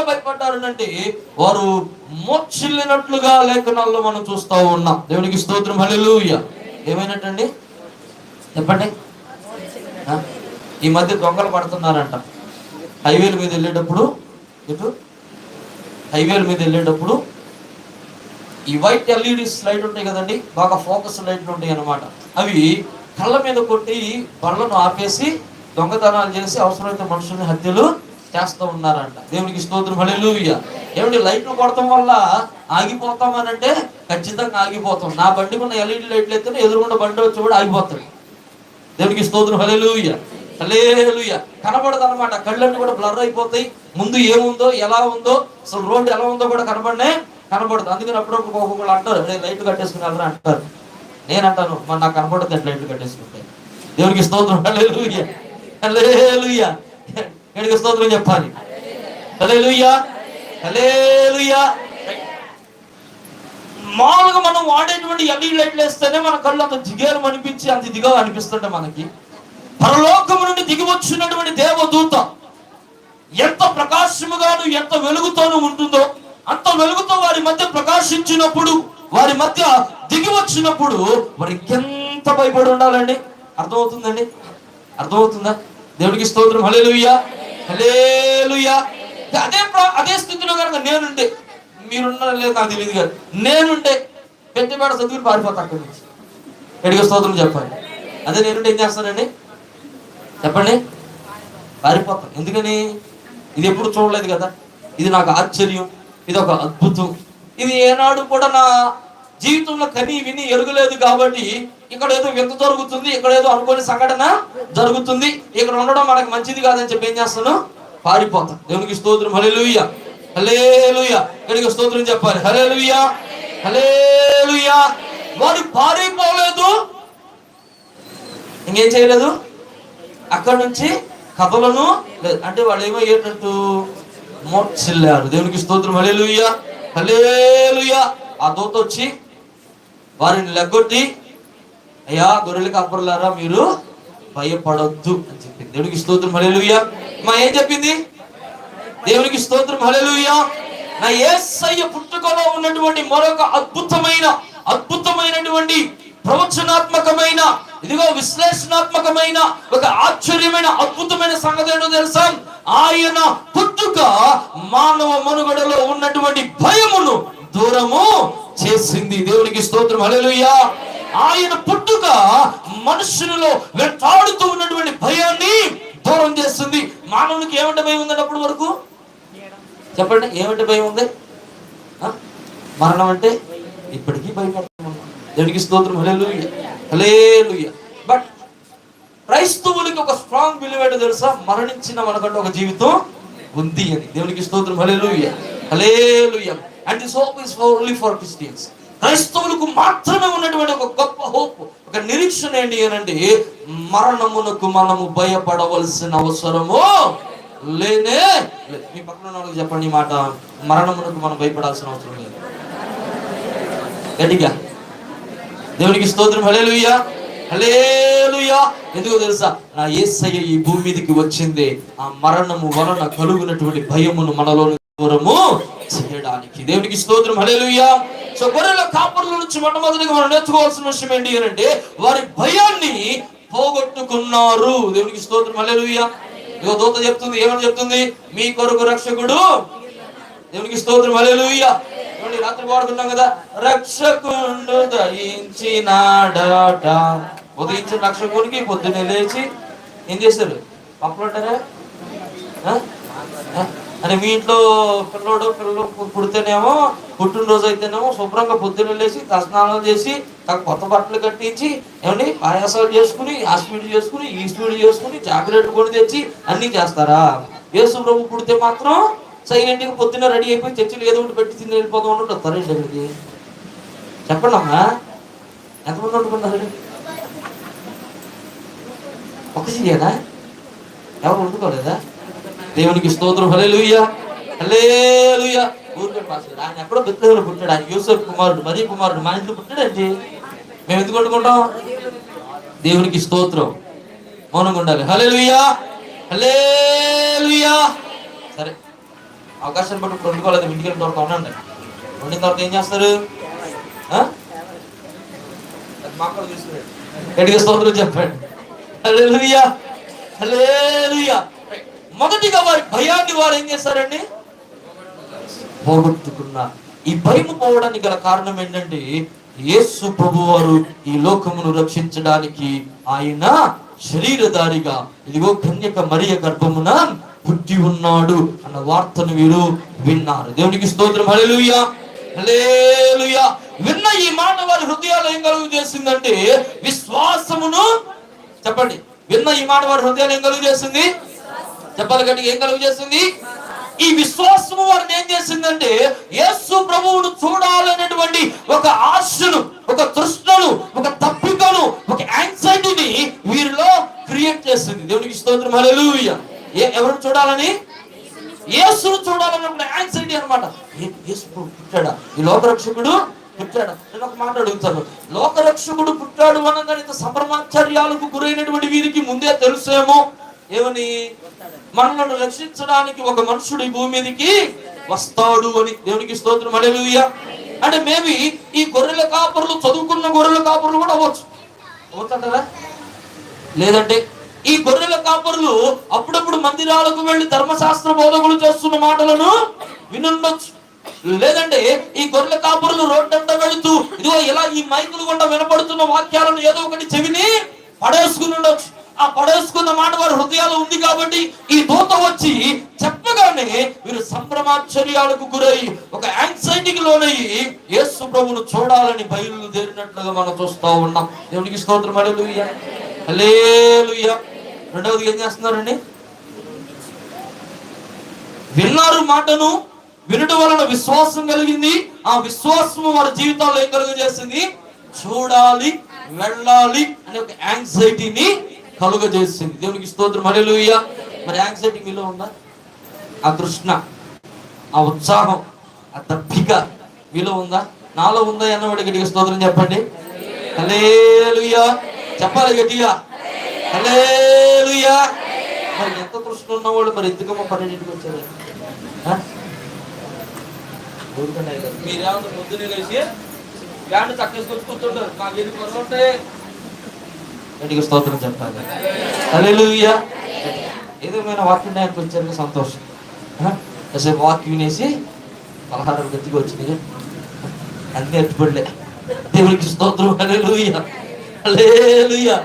[SPEAKER 2] భయపడ్డారునంటే వారు మోచిల్లినట్లుగా లేఖనాల్లో మనం చూస్తా ఉన్నాం. దేవునికి స్తోత్రం. హల్లెలూయా. ఏమైనట్టండి? చెప్పండి. ఈ మధ్య దొంగలు పడుతున్నారంట. హైవేల మీద వెళ్ళేటప్పుడు ఈ వైట్ ఎల్ఈడి లైట్ ఉంటాయి కదండి, బాగా ఫోకస్ లైట్లు ఉంటాయి అన్నమాట. అవి కళ్ళ మీద కొట్టి బండ్లను ఆపేసి దొంగతనాలు చేసి అవసరమైతే మనుషుల్ని హత్యలు చేస్తూ ఉన్నారంట. దేవునికి స్తోత్రం. హల్లెలూయా. ఏమిటి? లైట్లు కొడతాం వల్ల ఆగిపోతామనంటే ఖచ్చితంగా ఆగిపోతాం. నా బండికి ఉన్న ఎల్ఈడి లైట్లు అయితే ఎదురుగుండా బండి వచ్చి కూడా ఆగిపోతాడు. దేవునికి స్తోత్రం. హల్లెలూయా హల్లెలూయా. కనబడదు అనమాట. కళ్ళన్నీ కూడా బ్లర్ అయిపోతాయి. ముందు ఏముందో ఎలా ఉందో అసలు రోడ్డు ఎలా ఉందో కూడా కనబడదు. అందుకని అప్పుడప్పుడు ఒక్కొక్కళ్ళు అంటారు, లైట్లు కట్టేసుకుని వెళ్ళరా అంటారు. నేనంటాను, మరి నాకు కనబడదు అంటే లైట్లు కట్టేసుకుంటే. దేవునికి స్తోత్రం. హల్లెలూయా హల్లెలూయా. ఎక్కడికి స్తోత్రం చెప్పాలి. హల్లెలూయా, హల్లెలూయా. మామూలుగా మనం వాడేటువంటి ఎల్ఈడి లైట్లు వేస్తేనే మన కళ్ళు అంత దిగేరు అనిపించి అంత ఇదిగా అనిపిస్తుంటే మనకి పరలోకము నుండి దిగి వచ్చినటువంటి దేవదూత ఎంత ప్రకాశముగాను ఎంత వెలుగుతోనూ ఉంటుందో అంత వెలుగుతో వారి మధ్య ప్రకాశించినప్పుడు, వారి మధ్య దిగి వచ్చినప్పుడు వారు ఇంకెంత భయపడి ఉండాలండి. అర్థమవుతుందండి? అర్థమవుతుందా? దేవునికి స్తోత్రం. హల్లెలూయా, హల్లెలూయా. అదే స్థితిలో కనుక నేనుంటే, మీరున్నారో లేదు నాకు తెలియదు కాదు, నేనుంటే పెద్దపేట చదువుని పారిపోతా అక్కడి నుంచి. ఎడిగా స్తోత్రం చెప్పండి. అదే నేనుంటే ఏం చేస్తానండి చెప్పండి? పారిపోతాం. ఎందుకని? ఇది ఎప్పుడు చూడలేదు కదా. ఇది నాకు ఆశ్చర్యం, ఇది ఒక అద్భుతం. ఇది ఏనాడు కూడా నా జీవితంలో కని విని ఎరుగలేదు కాబట్టి ఇక్కడ ఏదో వింత జరుగుతుంది, ఇక్కడ ఏదో అనుకోని సంఘటన జరుగుతుంది, ఇక్కడ ఉండడం మనకు మంచిది కాదని చెప్పి ఏం చేస్తాను? పారిపోతాం. దేవునికి స్తోత్రం. హల్లెలూయా, హల్లెలూయా. ఇక్కడికి స్తోత్రం చెప్పాలి. హల్లెలూయా, హల్లెలూయా. వారు పారిపోలేదు, ఇంకేం చేయలేదు, అక్కడ నుంచి కథలను లేదు. అంటే వాళ్ళు ఏమయ్యేటట్టు మోర్చిల్లారు. దేవునికి స్తోత్రం. హల్లెలూయా, హల్లెలూయా. ఆ దూత వచ్చి వారిని లెగ్గొట్టి, అయ్యా గొర్రెల కాపరులారా మీరు భయపడొద్దు అని చెప్పింది. దేవునికి స్తోత్రం. హల్లెలూయా. మా ఏం చెప్పింది? దేవునికి స్తోత్రం. హల్లెలూయా. నా యేసయ్య పుట్టుకలో ఉన్నటువంటి మరొక అద్భుతమైనటువంటి ప్రవచనాత్మకమైన, ఇదిగో విశ్లేషణాత్మకమైన, ఒక ఆశ్చర్యమైన అద్భుతమైన సంగతి ఏంటో తెలుసా? ఆయన పుట్టుక మానవ మనుగడలో ఉన్నటువంటి భయమును దూరము చేసింది. దేవునికి స్తోత్రం. హల్లెలూయా. ఆయన పుట్టుక మనుషులలో వెంటాడుతూ ఉన్నటువంటి భయాన్ని దూరం చేస్తుంది. మానవునికి ఏమంటే భయం ఉందండి అప్పటి వరకు? చెప్పండి, ఏమంటే భయం ఉంది? మరణం అంటే ఇప్పటికీ భయపడుతున్నాం. దేవునికి స్తోత్రం. Hallelujah, hallelujah. బట్ క్రైస్తవులకి ఒక స్ట్రాంగ్ బిలీవ్ ఏంటో తెలుసా? మరణించిన మనకంటే ఒక జీవితం ఉంది అని. దేవునికి స్తోత్రం. Hallelujah, hallelujah. And this hope is only for Christians. క్రైస్తవులకు మాత్రమే ఉన్నటువంటి ఒక గొప్ప హోప్, ఒక నిరీక్షణ ఏంటి అనంటే మరణమునకు మనము భయపడవలసిన అవసరము లేనే లేదు. మీ పక్కన ఉన్న వాళ్ళకి చెప్పండి ఈ మాట, మరణమునకు మనం భయపడాల్సిన అవసరం లేదు. గట్టిగా దేవునికి స్తోత్రం. హల్లెలూయా, హల్లెలూయా. ఎందుకో తెలుసా? నా యేసయ్య ఈ భూమి మీదకి వచ్చింది ఆ మరణము వలన కలుగునటువంటి భయమును మనలో దూరము చేయడానికి. దేవునికి స్తోత్రం. హల్లెలూయా. సో గొర్రెల కాపరుల నుంచి మొట్టమొదటిగా మనం నేర్చుకోవాల్సిన విషయం ఏంటి అంటే వారి భయాన్ని పోగొట్టుకున్నారు. దేవునికి స్తోత్రం. హల్లెలూయా. ఇగో దూత చెప్తుంది, ఏమని చెప్తుంది? మీ కొరకు రక్షకుడు. దేవునికి స్తోత్రం. హల్లెలూయా. రాత్రి పాడుకున్నాం కదా, రక్షకుడు దయించినాడట. ఉదయించిన రక్షకుడికి పొద్దున్నే లేచి ఏం చేశారు? పప్పులంటారా అని మీ ఇంట్లో పిల్లలు పుడితేనేమో, పుట్టినరోజు అయితేనేమో శుభ్రంగా పొద్దున్న లేచి తస్నానాలు చేసి కొత్త బట్టలు కట్టించి ఏమండి పాయాసాలు చేసుకుని, ఆ స్వీట్ చేసుకుని, ఈ స్వీట్ చేసుకుని, చాక్లెట్ కొని తెచ్చి అన్ని చేస్తారా? యేసు ప్రభు పుడితే మాత్రం సైలెంట్గా పొద్దున్న రెడీ అయిపోయి చర్చిలు ఏదో ఒకటి పెట్టి తిని వెళ్ళిపోదాం అన్నట్టు వస్తారండి అక్కడికి. చెప్పండి అమ్మా, ఎంతమంది వండుకున్నారు? ఒక సీయేనా? ఎవరు వండుకోలేదా? దేవునికి స్తోత్రం. హల్లెలూయా, హల్లెలూయా. ఊరికే పాస్టర్ ఆయన ఎక్కడో బెత్లెహేములో పుట్టాడు. ఆయన యూసఫ్ కుమారుడు, మరియ కుమారుడు. మా ఇంట్లో పుట్టాడండి. మేము ఎందుకు వండుకుంటాం? దేవునికి స్తోత్రం. మౌనంగా ఉండాలి. హల్లెలూయా, హల్లెలూయా. సరే, అవకాశాన్ని బట్టి ఇప్పుడు వండుకోలేదు. ఇంటికి వెళ్ళిన తర్వాత ఉండండి. వండిన తర్వాత ఏం చేస్తారు? మాకు తీసుకురండి. గట్టిగా స్తోత్రం చెప్పండి. హల్లెలూయా, హల్లెలూయా. మొదటిగా వారి భయాన్ని వారు ఏం చేస్తారండి? పోగొట్టుకున్నారు. ఈ భయం పోవడానికి గల కారణం ఏంటంటే యేసు ప్రభు వారు ఈ లోకమును రక్షించడానికి ఆయన శరీరధారిగా ఇదిగో కన్యక మరియ గర్భమున పుట్టి ఉన్నాడు అన్న వార్తను వీరు విన్నారు. దేవునికి స్తోత్రం. హల్లెలూయా, హల్లెలూయా. విన్న ఈ మాట వారి హృదయాలు ఏం కలుగు చేసిందంటే విశ్వాసమును. చెప్పండి, విన్న ఈ మాట వారి హృదయాలు ఏం కలుగు చేసింది? చెప్పాలి గట్టిగా, ఏం కలుగు చేసింది? ఈ విశ్వాసము వారిని ఏం చేసిందంటే యేసు ప్రభువును చూడాలనేటువంటి ఒక ఆశను, ఒక తృష్ణను, ఒక తప్పికను, ఒక యాంగ్జైటీని వీరిలో క్రియేట్ చేసింది. దేవునికి స్తోత్రం. హల్లెలూయా. ఎవరు చూడాలని? యేసును చూడాలన్నప్పుడు యాంగ్జైటీ అనమాట. యేసు పుట్టాడా, ఈ లోకరక్షకుడు పుట్టాడా? నేను ఒక మాట అడుగుతాను, లోకరక్షకుడు పుట్టాడు అనగానే ఇంత సంభ్రమాశ్చర్యాలకు గురైనటువంటి వీరికి ముందే తెలుసేమో ఏమని, మనల్ని రక్షించడానికి ఒక మనుషుడు ఈ భూమి మీదకి వస్తాడు అని. దేవునికి స్తోత్రం, హల్లెలూయా. అంటే మేబీ ఈ గొర్రెల కాపరులు చదువుకున్న గొర్రెల కాపరులు కూడా అవ్వచ్చు, అవుతుంటారా? లేదంటే ఈ గొర్రెల కాపరులు అప్పుడప్పుడు మందిరాలకు వెళ్లి ధర్మశాస్త్ర బోధకులు చేస్తున్న మాటలను వినుండొచ్చు. లేదంటే ఈ గొర్రెల కాపరులు రోడ్డంతా వెళుతూ ఇదిగో ఇలా ఈ మైకులు గుండా వినపడుతున్న వాక్యాలను ఏదో ఒకటి చెవిని పడేసుకుని ఉండొచ్చు. ఆ పడేసుకున్న మాట వారి హృదయాలు ఉంది కాబట్టి ఈ దూత వచ్చి చెప్పగానే వీరు సంభ్రమాశ్చర్యాలకు గురై ఒక యాంగ్జైటీకి లోనయ్యి యేసు ప్రభువును చూడాలని బయలుదేరినట్లుగా మనం చూస్తూ ఉన్నాం. దేవునికి స్తోత్రం, హల్లెలూయా, హల్లెలూయా. రెండవది ఏం చేస్తున్నారండి? విన్నారు మాటను, వినడం వలన విశ్వాసం కలిగింది. ఆ విశ్వాసము వారి జీవితాల్లో ఏం కలుగజేసింది? చూడాలి, వెళ్ళాలి అనే ఒక యాంగ్జైటీని కలుగజేసింది. దేవునికి స్తోత్రం, హల్లెలూయా. మరి యాంగ్జైటీ మీలో ఉందా? ఆ తృష్ణ, ఆ ఉత్సాహం, ఆ దప్పిక మీలో ఉందా? నాలో ఉందా అన్నవాడి గట్టిగా స్తోత్రం చెప్పండి. హల్లెలూయా చెప్పాలి గట్టిగా, హల్లెలూయా. మరి ఎంత తృష్ణ ఉన్నవాళ్ళు మరి ఎందుకమ్మా 12ంటికి వచ్చారు? మీరేమన్నా పొద్దున్నే లేచి బ్యాండ్ చక్కేసుకొచ్చి కూర్చుంటారు, మాకు ఎన్ని కొరలు ఉంటాయి. గట్టిగా స్తోత్రం చెప్పాలి, హల్లెలూయా. ఏదేమైనా వాక్యం ఆయనకు వచ్చారు, సంతోషం. కాసేపు వాక్యం వినేసి పలహారాలు గట్టిగా వచ్చినాయి, అన్నీ ఎట్టుపడలే. దేవునికి స్తోత్రం, హల్లెలూయా, హల్లెలూయా.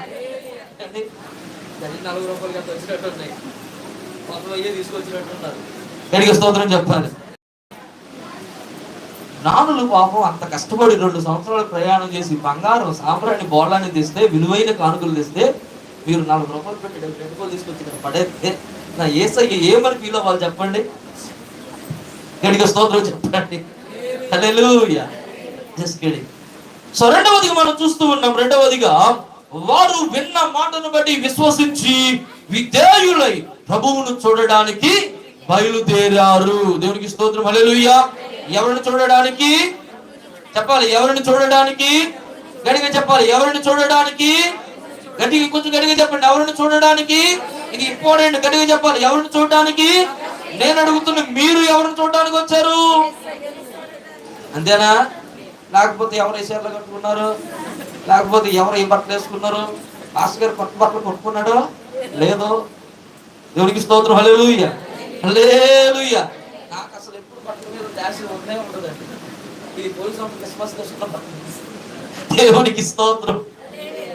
[SPEAKER 2] 40 రూపాయలు గంట వచ్చినట్టు ఉన్నాయి, మొత్తం అయ్యే తీసుకొచ్చినట్టున్నారు. గట్టిగా స్తోత్రం చెప్పాలి. నానులు పాపం అంత కష్టపడి 2 సంవత్సరాలు ప్రయాణం చేసి బంగారం సాంబ్రాణి బోర్లాన్ని తెస్తే, విలువైన కానుకలు తెస్తే, మీరు 40 రూపాయలు పెట్టి పెట్టుకోలు తీసుకొచ్చి పడేస్తే నా యేసయ్య ఏమని ఫీల్ అవ్వాలి చెప్పండి? గట్టిగా స్తోత్రం చెప్పండి, హల్లెలూయా. Just kidding. సో రెండవదిగా మనం చూస్తూ ఉన్నాం, రెండవదిగా వారు విన్న మాటను బట్టి విశ్వసించి విధేయులై ప్రభువును చూడడానికి బయలుదేరారు. దేవునికి స్తోత్రం, హల్లెలూయా. ఎవరిని చూడడానికి చెప్పాలి? ఎవరిని చూడడానికి? గట్టిగా చెప్పాలి, ఎవరిని చూడడానికి? గట్టిగా, కొంచెం గట్టిగా చెప్పండి. ఎవరిని చూడడానికి? ఇది ఇంపార్టెంట్, గట్టిగా చెప్పాలి. ఎవరిని చూడడానికి? నేను అడుగుతున్నా, మీరు ఎవరిని చూడడానికి వచ్చారు? అంతేనా? లేకపోతే ఎవరు ఏసీఆర్లో కట్టుకున్నారు, లేకపోతే ఎవరు ఏ బట్టలు వేసుకున్నారు, పాస్టర్ గారు కొత్త బట్టలు కొట్టుకున్నాడో లేదో. దేవునికి స్తోత్రం, హల్లెలూయా, హల్లెలూయా. నాకు అసలు ఎప్పుడు బట్టల మీద డాష్ ఉండే ఉండదండి. ఇది పోలీసు క్రిస్మస్ చేసుకున్న దేవునికి స్తోత్రం,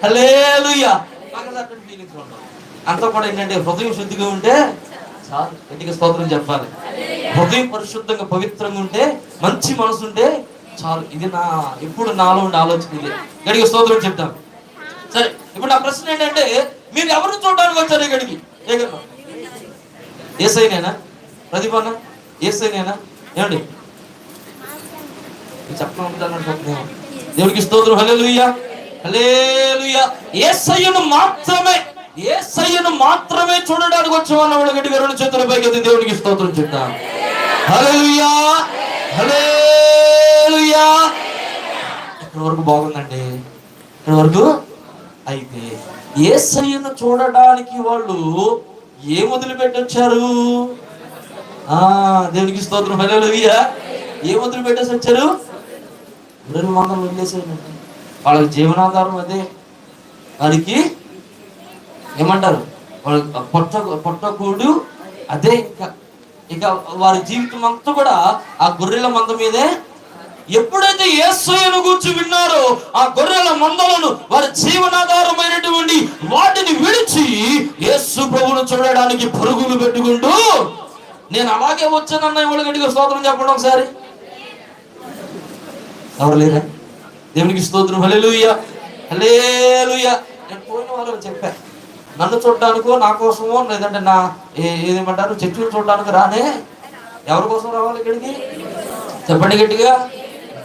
[SPEAKER 2] హల్లెలూయా. నాకు అసలు అటువంటి ఫీలింగ్స్ ఉండవు. అంతా కూడా ఏంటంటే హృదయం శుద్ధిగా ఉంటే చాలు. గట్టిగా స్తోత్రం చెప్పాలి. హృదయం పరిశుద్ధంగా పవిత్రంగా ఉంటే, మంచి మనసు ఉంటే చాలు. ఇది నా ఇప్పుడు నాలో ఉండే ఆలోచన. ఇది గట్టిగా స్తోత్రం చెప్తాను. సరే, ఇప్పుడు నా ప్రశ్న ఏంటంటే, మీరు ఎవరిని చూడడానికి వచ్చారు ఇక్కడికి? యేసయ్యనేనా? ప్రతిభన యేసయ్యనేనా? ఏమండి చెప్పాలనుకుంటున్నాను. దేవునికి స్తోత్రం, హల్లెలూయా, హల్లెలూయా. యేసయ్యను మాత్రమే, యేసయ్యను మాత్రమే చూడడానికి వచ్చే వాళ్ళు గట్టిగా 2 చేతుల పైకి దేవునికి స్తోత్రం చెప్తాం. హల్లెలూయా, హల్లెలూయా. ఇక్కడ వరకు బాగుందండి, ఇక్కడ వరకు. అయితే యేసయ్యను చూడడానికి వాళ్ళు ఏం వదిలిపెట్టి వచ్చారు? దేవునికి స్తోత్రం, హల్లెలూయా. ఏం వదిలిపెట్టేసి వచ్చారు? 2 వందలు వదిలేసారు. వాళ్ళకి జీవనాధారం అదే. వారికి ఏమంటారు? వాళ్ళ పొట్టకూడు అదే. ఇక వారి జీవితం అంతా కూడా ఆ గొర్రెల మంద మీదే. ఎప్పుడైతే యేసయ్యను గురించి విన్నారో ఆ గొర్రెల మందలను, వారి జీవనాధారమైనటువంటి వాటిని విడిచి యేసు ప్రభువును చూడడానికి పరుగులు పెట్టుకుంటూ, నేను అలాగే వచ్చానన్న వాళ్ళు గట్టిగా స్తోత్రం చెప్పండి ఒకసారి. ఎవరు లేరా? దేవునికి స్తోత్రం, హల్లెలూయా, హల్లెలూయా. నేను పోయిన వాళ్ళు చెప్పా, నన్ను చూడడానికో నా కోసమో లేదంటే నా ఏదేమంటారు చెట్లు చూడడానికి రానే. ఎవరి కోసం రావాలి ఇక్కడికి చెప్పండి గట్టిగా?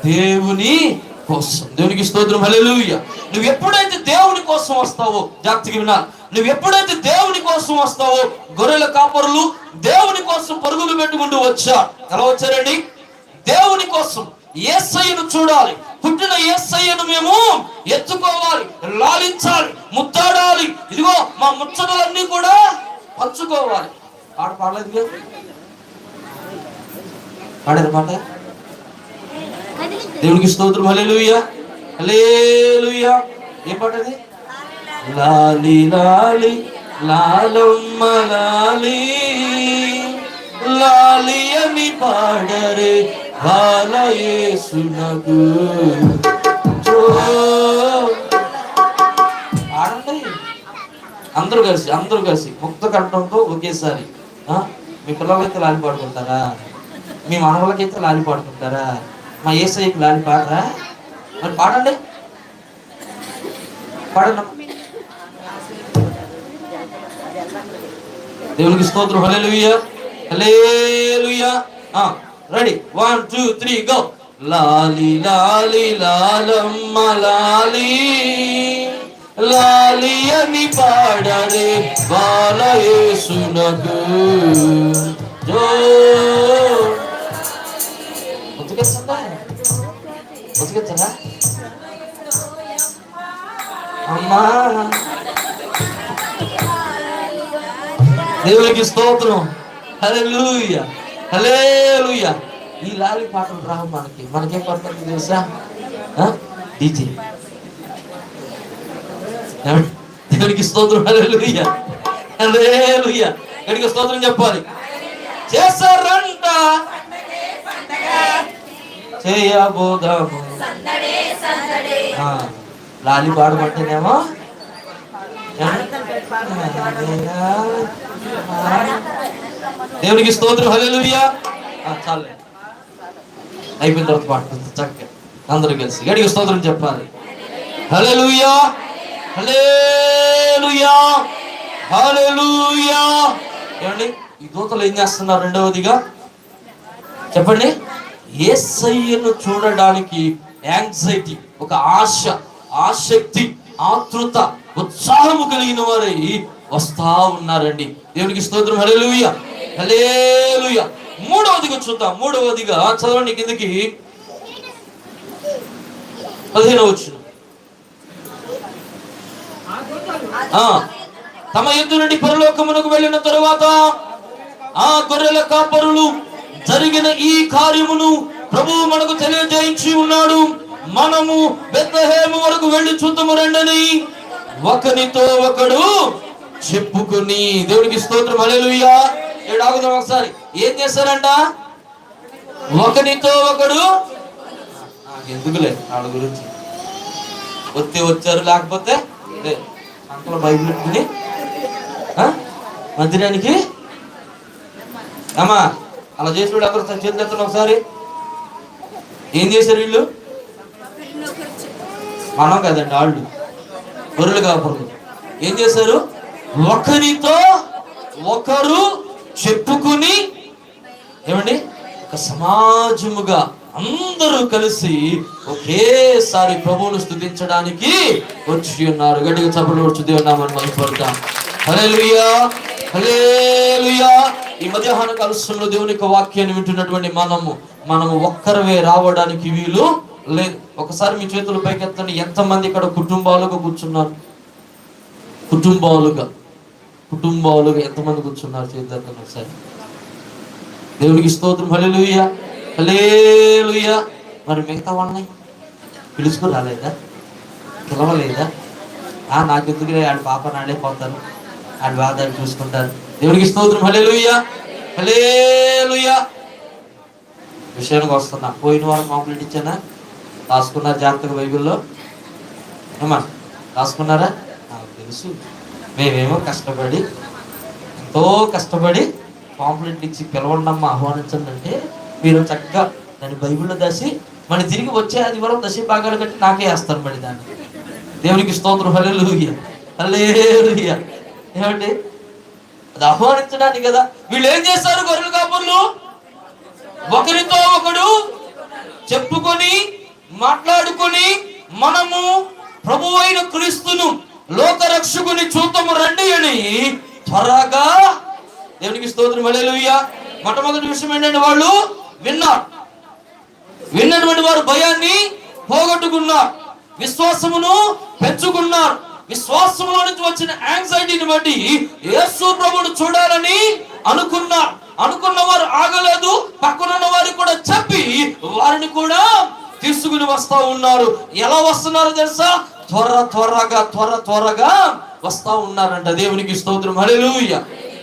[SPEAKER 2] దేవుని కోసం. దేవునికి స్తోత్రం, హల్లెలూయా. నువ్వు ఎప్పుడైతే దేవుని కోసం వస్తావో, జాగ్రత్తగా వినాలి, నువ్వు ఎప్పుడైతే దేవుని కోసం వస్తావో, గొర్రెల కాపరులు దేవుని కోసం పరుగులు పెట్టుకుంటూ వచ్చారు. ఎలా వచ్చారండి? దేవుని కోసం యేసయ్యను చూడాలి, పుట్టిన యేసయ్యను మేము ఎత్తుకోవాలి, లాలించాలి, ముద్దాడాలి. ఇదిగో మా ముచ్చటలన్నీ కూడా పంచుకోవాలి. పాట పాడలేదు, పాడారు మాట. దేవునికి స్తోత్రం. హల్లెలూయా, హల్లెలూయా. ఏం పాట అది? లాలి లాలి లాలమ్మ లాలి లాలి అని పాడరే బాలయేసునకు. పాడండి అందరూ కలిసి ముక్త కంఠంతో ఒకేసారి. మీ పిల్లలకైతే లాలి పాడుకుంటారా? మీ మనవలకైతే లాలి పాడుకుంటారా? మా యేసయ్యకి లాలి పాడరా? మరి పాడండి, పాడండి. దేవునికి స్తోత్రం. Hallelujah, hallelujah. Ready, 1 2 3 go. లాలి లాలి లాలమ్మ లాలి లాలి అని పాడరే బాలయేసునకు. ఉతికెచ్చండా అమ్మా? దేవునికి స్తోత్రం. హల్లెలూయా, హల్లెలూయా. ఈ లాలి పాటలు రావు మనకేం పడుతుంది తెలుసా? డీజే. దేవునికి స్తోత్రం. హల్లెలూయా, హల్లెలూయా. దేవునికి స్తోత్రం చెప్పాలి. చేశారంట చేయబోదాము. లాలి పాడమంటేనేమో దేవునికి స్తోత్రం. హల్లెలూయా. చాలే, అయిపోయిన తర్వాత పాడుతుంది చక్కగా అందరూ కలిసి గడికి స్తోత్రం చెప్పాలి. హల్లెలూయా, హల్లెలూయా, హల్లెలూయా. ఏమండి ఈ దూతలు ఏం చేస్తున్నారు? రెండవదిగా చెప్పండి. యేసయ్యను చూడడానికి యాంగ్జైటీ, ఒక ఆశ, ఆసక్తి, ఆతృత, ఉత్సాహము కలిగిన వారై వస్తా ఉన్నారండి. దేవునికి స్తోత్రం. హల్లెలూయా, హల్లెలూయా. మూడవదిగా చూద్దాం. మూడవదిగా చదవండి కిందకి 15వ వచనం. తమ యుద్ధ నుండి పరలోకమునకు వెళ్ళిన తరువాత ఆ గొర్రెల కాపరులు జరిగిన ఈ కార్యమును ప్రభువు మనకు తెలియజేయించి ఉన్నాడు. మనము బెత్లెహేము వరకు వెళ్ళి చూద్దాము రండని ఒకనితో ఒకడు చెప్పుకుని. దేవునికి స్తోత్రం. హల్లెలూయా. ఏడాగుదాం ఒకసారి. ఏం చేశారంట? ఒకనితో ఒకడు. ఎందుకులే వాళ్ళ గురించి వచ్చారు, లేకపోతే అంతలో బైబిల్ పెట్టుకుని మందిరానికి అమ్మా అలా చేసినప్పుడు అక్కడ చేతులు ఎత్తండి ఒకసారి. ఏం చేశారు వీళ్ళు? మనం కదండి, వాళ్ళు గొర్రెలు కాపరులు. ఏం చేశారు? ఒకరితో ఒకరు చెప్పుకుని, ఏమండి, ఒక సమాజముగా అందరూ కలిసి ఒకేసారి ప్రభువును స్తుతించడానికి వచ్చి ఉన్నారు. గట్టిగా చప్పట్లు కొడుతూ దేవుని నామాన్ని మహిమపడతాం. హల్లెలూయా, హల్లెలూయా. ఈ మధ్యాహ్న కాలంలో దేవుని యొక్క వాక్యాన్ని వింటున్నటువంటి మనము ఒక్కరవే రావడానికి వీలు లేదు. ఒకసారి మీ చేతులు పైకెత్తండి. ఎంతమంది ఇక్కడ కుటుంబాలుగా కూర్చున్నారు? కుటుంబాలుగా ఎంతమంది కూర్చున్నారు? చేతులు ఒకసారి. దేవునికి స్తోత్రం. హల్లెలూయా, హల్లెలూయా. మరి మిగతా వాళ్ళని పిలుచుకుని రాలేదా? పిలవలేదా? నాకెందుకు, ఆడి పాప నాడే పోతాను, ఆడి బాధ చూసుకుంటారు. దేవునికి స్తోత్రం. హల్లెలూయా, హల్లెలూయా. విషయానికి వస్తున్నా. పోయిన వారం కాంప్లీట్ ఇచ్చానా? రాసుకున్నారు జాగ్రత్తగా బైబిల్లో? ఏమా రాసుకున్నారా? నాకు తెలుసు. మేమేమో ఎంతో కష్టపడి కాంప్లీట్ ఇచ్చి పిలవండమ్మా, ఆహ్వానించండి అంటే మీరు చక్కగా దాన్ని బైబిల్లో దాసి మళ్ళీ తిరిగి వచ్చే ఆదివారం దశ భాగాలు కట్టి నాకే వేస్తారు మళ్ళీ దాన్ని. దేవునికి స్తోత్రం. హల్లెలూయా, హల్లెలూయా. ఏమండి, అది ఆహ్వానించడానికి కదా. వీళ్ళు ఏం చేస్తారు? గొర్రెల కాపరులు ఒకరితో ఒకడు చెప్పుకొని మాట్లాడుకొని మనము ప్రభువు అయిన క్రీస్తును లోకరక్షకుని చూద్దాము రండి అని త్వరగా, దేవునికి స్తోత్రం, హల్లెలూయా, మొట్టమొదటి విషయం ఏంటంటే వాళ్ళు విన్నారు. విన్నటువంటి వారు భయాన్ని పోగొట్టుకున్నారు, విశ్వాసమును పెంచుకున్నారు. విశ్వాసంలో నుంచి వచ్చిన యాంగ్జైటీని బట్టి యేసు ప్రభువును చూడాలని అనుకున్న వారు ఆగలేదు. పక్కనున్న వారికి కూడా చెప్పి వారిని కూడా తీసుకుని వస్తా ఉన్నారు. ఎలా వస్తున్నారు తెలుసా? త్వరగా వస్తా ఉన్నారంట. దేవునికి స్తోత్రం. హల్లెలూయా,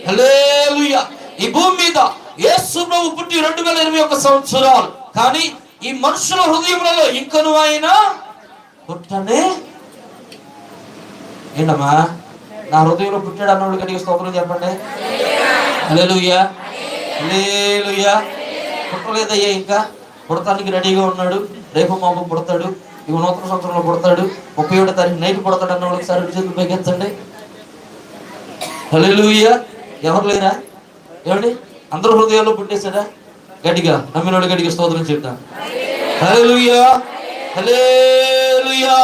[SPEAKER 2] హల్లెలూయా. ఈ భూమి మీద యేసు ప్రభు పుట్టి 2021 సంవత్సరాలు. కానీ ఈ మనుషుల హృదయములలో ఇంకను ఆయన పుట్టనే. ఏంటమ్మా, నా హృదయంలో పుట్టాడు అన్నోడు కడిగి స్తోత్రం చెప్పండి. హల్లెలూయా, హల్లెలూయా. పుట్టలేదయ్యా, ఇంకా పుడతానికి రెడీగా ఉన్నాడు. రేపు మాపు పుడతాడు, ఇవి నూతన సంవత్సరంలో పుడతాడు, 31వ తారీఖు నైట్ పుడతాడు అన్న వాళ్ళకి సార్ చేతులు పైకెత్తండి. హల్లెలూయా. ఎవరు లేరా? ఏమండి, అందరూ హృదయాల్లో పుట్టేశారా? గట్టిగా నమ్మినోడు గట్టిగా స్తోత్రం చెప్తాం. హల్లెలూయా, హల్లెలూయా,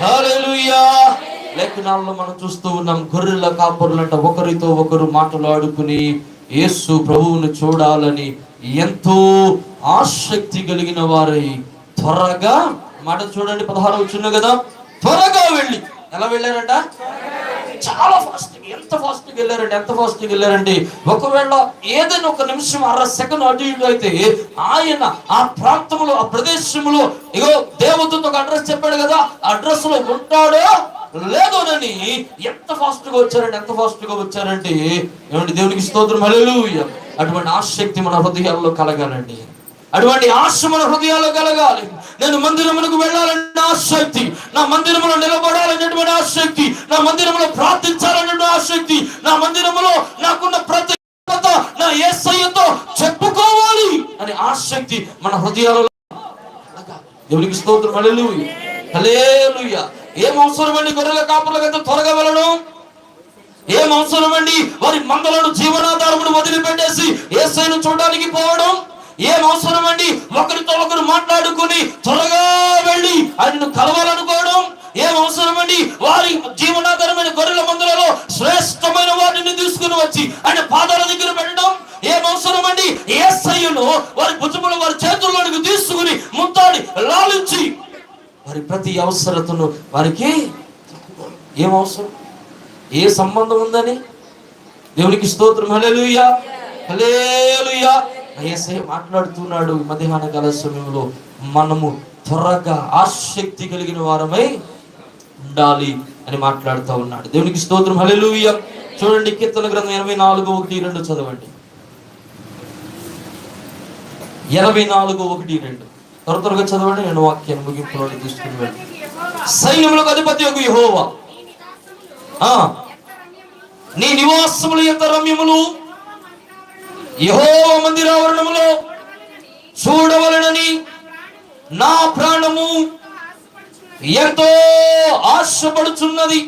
[SPEAKER 2] హల్లెలూయా. లేఖనాల్లో మనం చూస్తూ ఉన్నాం, గొర్రెల కాపరులంట ఒకరితో ఒకరు మాట్లాడుకుని యేసు ప్రభువును చూడాలని ఎంతో ఆసక్తి కలిగిన వారై త్వరగా, మాట చూడండి 16 వచ్చిన కదా, త్వరగా వెళ్ళి. ఎలా వెళ్ళారంట? చాలా ఫాస్ట్. ఎంత ఫాస్ట్ వెళ్ళారంటే ఒకవేళ ఏదైనా ఒక నిమిషం 1/2 సెకండ్ అటు ఇటు అయితే ఆయన ఆ ప్రాంతంలో, ఆ ప్రదేశంలో, ఇగో దేవదూత ఒక అడ్రస్ చెప్పాడు కదా, అడ్రస్ లో ఉంటాడో లేదోనని ఎంత ఫాస్ట్ గా వచ్చారంటే ఏమంటే దేవునికి స్తోత్రం. హల్లెలూయా. అటువంటి ఆసక్తి మన హృదయాల్లో కలగాలండి. అటువంటి ఆశ మన హృదయాల్లో కలగాలి. నేను మందిరమునకు వెళ్ళాలన్న ఆసక్తి, నా మందిరములో నిలబడాలనేటువంటి ఆసక్తి, నా మందిరములో ప్రార్థించాలనే ఆసక్తి, నా మందిరములో నాకున్న ప్రత్యేకత నా యేసయ్యతో చెప్పుకోవాలి అనే ఆసక్తి మన హృదయాలలో. దేవునికి స్తోత్రం. హల్లెలూయా, హల్లెలూయా. ఏం అవసరం అండి గొర్రెల కాపరులకు త్వరగా వెళ్ళడం? ఏం అవసరం అండి వారి మందలను, జీవనాధారమును వదిలిపెట్టేసి యేసయ్యను చూడడానికి పోవడం? ఏం అవసరం అండి ఒకరితో ఒకరు మాట్లాడుకుని త్వరగా వెళ్ళి ఆయనను కలవాలనుకోవడం? ఏం అవసరం అండి వారి జీవనాధారమైన గొర్రెల మందలలో శ్రేష్టమైన వాటిని తీసుకుని వచ్చి ఆయన పాదాల దగ్గర పెట్టడం? ఏం అవసరం అండి యేసయ్యను వారి భుజములు, వారి చేతుల్లోనికి తీసుకుని ముత్తాడి లాలించి వారి ప్రతి అవసరతను వారికి ఏం అవసరం, ఏ సంబంధం ఉందని? దేవునికి స్తోత్రం. హల్లెలూయా, హల్లెలూయా. యేసయ్య మాట్లాడుతున్నాడు ఈ మధ్యాహ్న కాల సమయంలో మనము త్వరగా ఆసక్తి కలిగిన వారమై ఉండాలి అని మాట్లాడుతూ ఉన్నాడు. దేవునికి స్తోత్రం. హల్లెలూయా. చూడండి, కీర్తన గ్రంథం 84:1-2 చదవండి. 84:1-2 త్వరగా చదవండి. నేను వాక్యాన్ని ముగింపులోకి తీసుకుని వెళ్ళి. సైన్యములకు అధిపతి యొక్క యెహోవా, నీ నివాసములు ఎంత రమ్యములు, యెహోవా మందిరావరణములో చూడవలెనని నా ప్రాణము ఎంతో ఆశపడుచున్నది,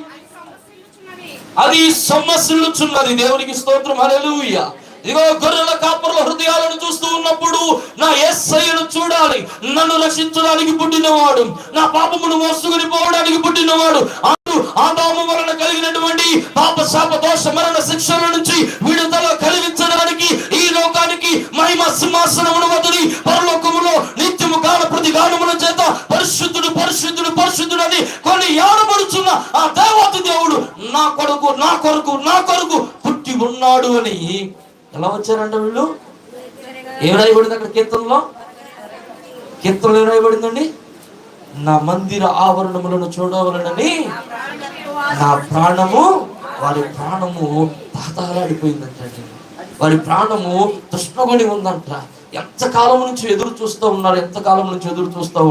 [SPEAKER 2] అది సొమ్మసిల్లుచున్నది. దేవునికి స్తోత్రం. హల్లెలూయా. ఇదిగో గొర్రెల కాపరుల హృదయాలను చూస్తూ ఉన్నప్పుడు నా యేసయ్యను చూడాలి. నన్ను రక్షించడానికి పుట్టినవాడు, నా పాపమును మోసుకుని పోవడానికి పుట్టినవాడు, ఆదాము వలన కలిగినటువంటి పాప శాప దోష మరణ శిక్షల నుంచి విడుదల కలిగించడానికి ఈ లోకానికి మహిమ సింహాసనమును వదిలి పరలోకములో నిత్యము గాన ప్రతి గానముల చేత పరిశుద్ధుడు పరిశుద్ధుడు పరిశుద్ధుడు అని కొన్ని యాడబడుచున్న ఆ దేవత దేవుడు నా కొరకు పుట్టి ఉన్నాడు అని ఎలా వచ్చారంట వీళ్ళు? ఏం రాయబడింది అక్కడ కీర్తనలో? కీర్తనలో ఏం రాయబడిందండి? నా మందిర ఆవరణములను చూడవలనని నా ప్రాణము, వారి ప్రాణము తాతాలాడిపోయిందంటండి. వారి ప్రాణము తృష్ణగొని ఉందంట. ఎంతకాలం నుంచి ఎదురు చూస్తూ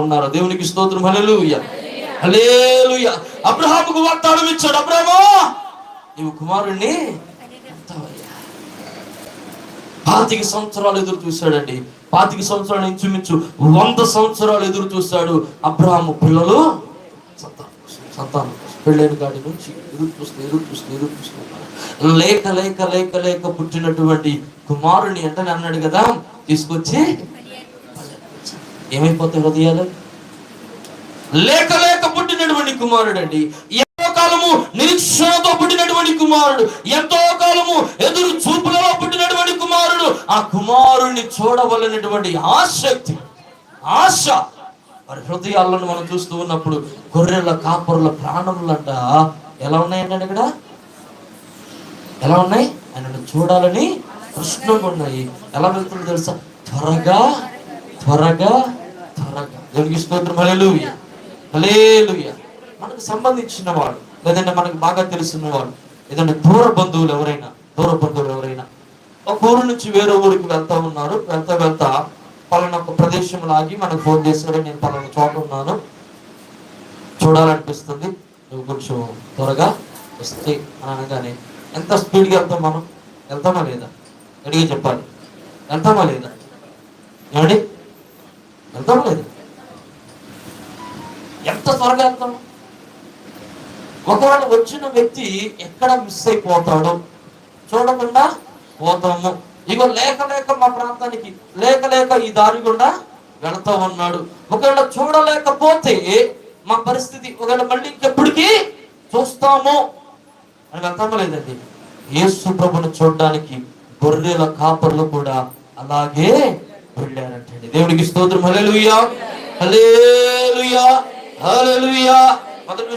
[SPEAKER 2] ఉన్నారు. దేవునికి స్తోత్రం. హల్లెలూయా, హల్లెలూయా. అబ్రహాముకు వాగ్దానం ఇచ్చాడు, అబ్రహామా నీవు కుమారుణ్ణి 25 సంవత్సరాలు ఎదురు చూశాడండి. 25 సంవత్సరాలు ఇంచుమించు 100 సంవత్సరాలు ఎదురు చూశాడు అబ్రహాము. పిల్లలు సంతానం పెళ్ళైన కాడి నుంచి ఎదురు చూస్తూ లేక పుట్టినటువంటి కుమారుని వెంటనే అన్నాడు కదా, తీసుకొచ్చి ఏమైపోతాయి హృదయాలు? లేక పుట్టినటువంటి కుమారుడు అండి. ఎంతో కాలం కాలము నిరీక్షణతో పుట్టినటువంటి కుమారుడు, ఎంతో కాలము ఎదురు చూపులలో పుట్టినటువంటి కుమారుడు. ఆ కుమారుణ్ణి చూడవలనటువంటి ఆసక్తి, ఆశ మరి హృదయాలను మనం చూస్తూ ఉన్నప్పుడు గొర్రెల కాపరుల ప్రాణములంట ఎలా ఉన్నాయంటే ఇక్కడ ఎలా ఉన్నాయి? ఆయనను చూడాలని కృష్ణంగా ఉన్నాయి. ఎలా వెళ్తుందో తెలుసా? త్వరగా త్వరగా త్వరగా. దేవునికి స్తోత్రం. హల్లెలూయా, హల్లెలూయా. మనకు సంబంధించిన వాడు, లేదంటే మనకు బాగా తెలిసిన వాడు, లేదంటే దూర బంధువులు ఎవరైనా ఒక ఊరు నుంచి వేరే ఊరికి వెళ్తా ఉన్నారు. వెళ్తా పలానా ఒక ప్రదేశంలో ఆగి మనకు ఫోన్ చేశాడు, నేను పలానా చోట ఉన్నాను, చూడాలనిపిస్తుంది, నువ్వు కొంచెం త్వరగా వస్తే అని అనగానే ఎంత స్పీడ్గా వెళ్తాం మనం? వెళ్తామా లేదా? అడిగి చెప్పాలి. వెళ్తామా లేదా? ఏమండి, వెళ్తామా లేదా? ఎంత త్వరగా వెళ్తాము? ఒకవేళ వచ్చిన వ్యక్తి ఎక్కడ మిస్ అయిపోతాడో చూడకుండా పోతాము. ఇగో లేక మా ప్రాంతానికి లేక ఈ దారి గుండా వెళ్తా ఉన్నాడు. ఒకవేళ చూడలేకపోతే మా పరిస్థితి, ఒకవేళ మళ్ళీ ఇంకెప్పటికీ చూస్తాము అని వెళ్తామో లేదండి? యేసు ప్రభుని చూడడానికి గొర్రెల కాపర్లు కూడా అలాగే వెళ్ళారంటండి. దేవునికి స్తోత్రం. హల్లెలూయా, హల్లెలూయా, హల్లెలూయా. మొదటి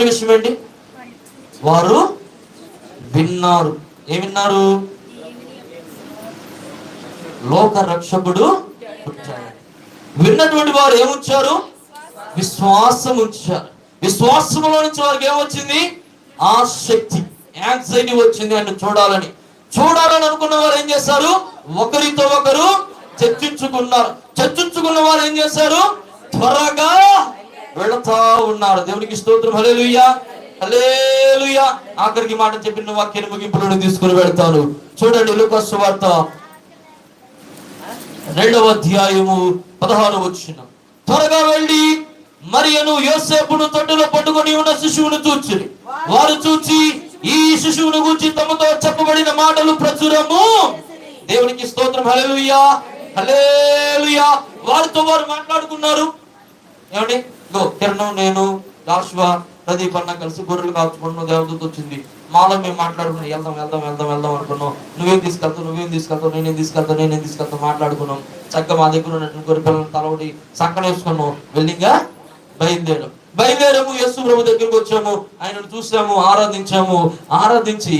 [SPEAKER 2] విషయం ఏంటి? వారు విన్నారు. ఏమిన్నారు? లోక రక్షకుడు వచ్చాడు. విన్నటువంటి వారు ఏముంచారు? విశ్వాసం ఉంచారు. విశ్వాసంలో నుంచి వారికి ఏమొచ్చింది? ఆసక్తి, యాంగ్జైటీ వచ్చింది. ఆయన చూడాలని అనుకున్న వారు ఏం చేశారు? ఒకరితో ఒకరు చర్చించుకున్నారు. చర్చించుకున్న వారు ఏం చేశారు? త్వరగా వెళతా ఉన్నారు. దేవునికి స్తోత్రం. హల్లెలూయా, హల్లెలూయా. ఆఖరికి మాట చెప్పిన వాక్యాన్ని ముగింపులను తీసుకుని వెళ్తాను. చూడండి, లూకా సువార్త 2వ అధ్యాయము 16వ వచనం. త్వరగా వెళ్ళి మరియను యోసేపును తొట్టులో పట్టుకొని ఉన్న శిశువును చూచిరి. వారు చూచి ఈ శిశువును గురించి తమతో చెప్పబడిన మాటలు ప్రచురము. దేవునికి స్తోత్రం. హల్లెలూయా, హల్లెలూయా. వారితో వారు మాట్లాడుకున్నారు. ఏమండి, కిరణం, నేను, జాషువా, ప్రదీప్ అన్న కలిసి గొర్రెలు కాచుకున్నాం. దేవదూత వచ్చింది, మాలో మేము మాట్లాడుకున్నాం. వెళ్దాం అనుకున్నాం. నువ్వేం తీసుకెళ్తావు, నేనేం తీసుకెళ్తావు మాట్లాడుకున్నాం. చక్కగా మా దగ్గర ఉన్నటువంటి గొర్రె పిల్లలను తలవడి సంకన వేసుకున్నాం. వెళ్ళిగా బయలుదేరాము. యేసు ప్రభు దగ్గరికి వచ్చాము. ఆయనను చూసాము, ఆరాధించి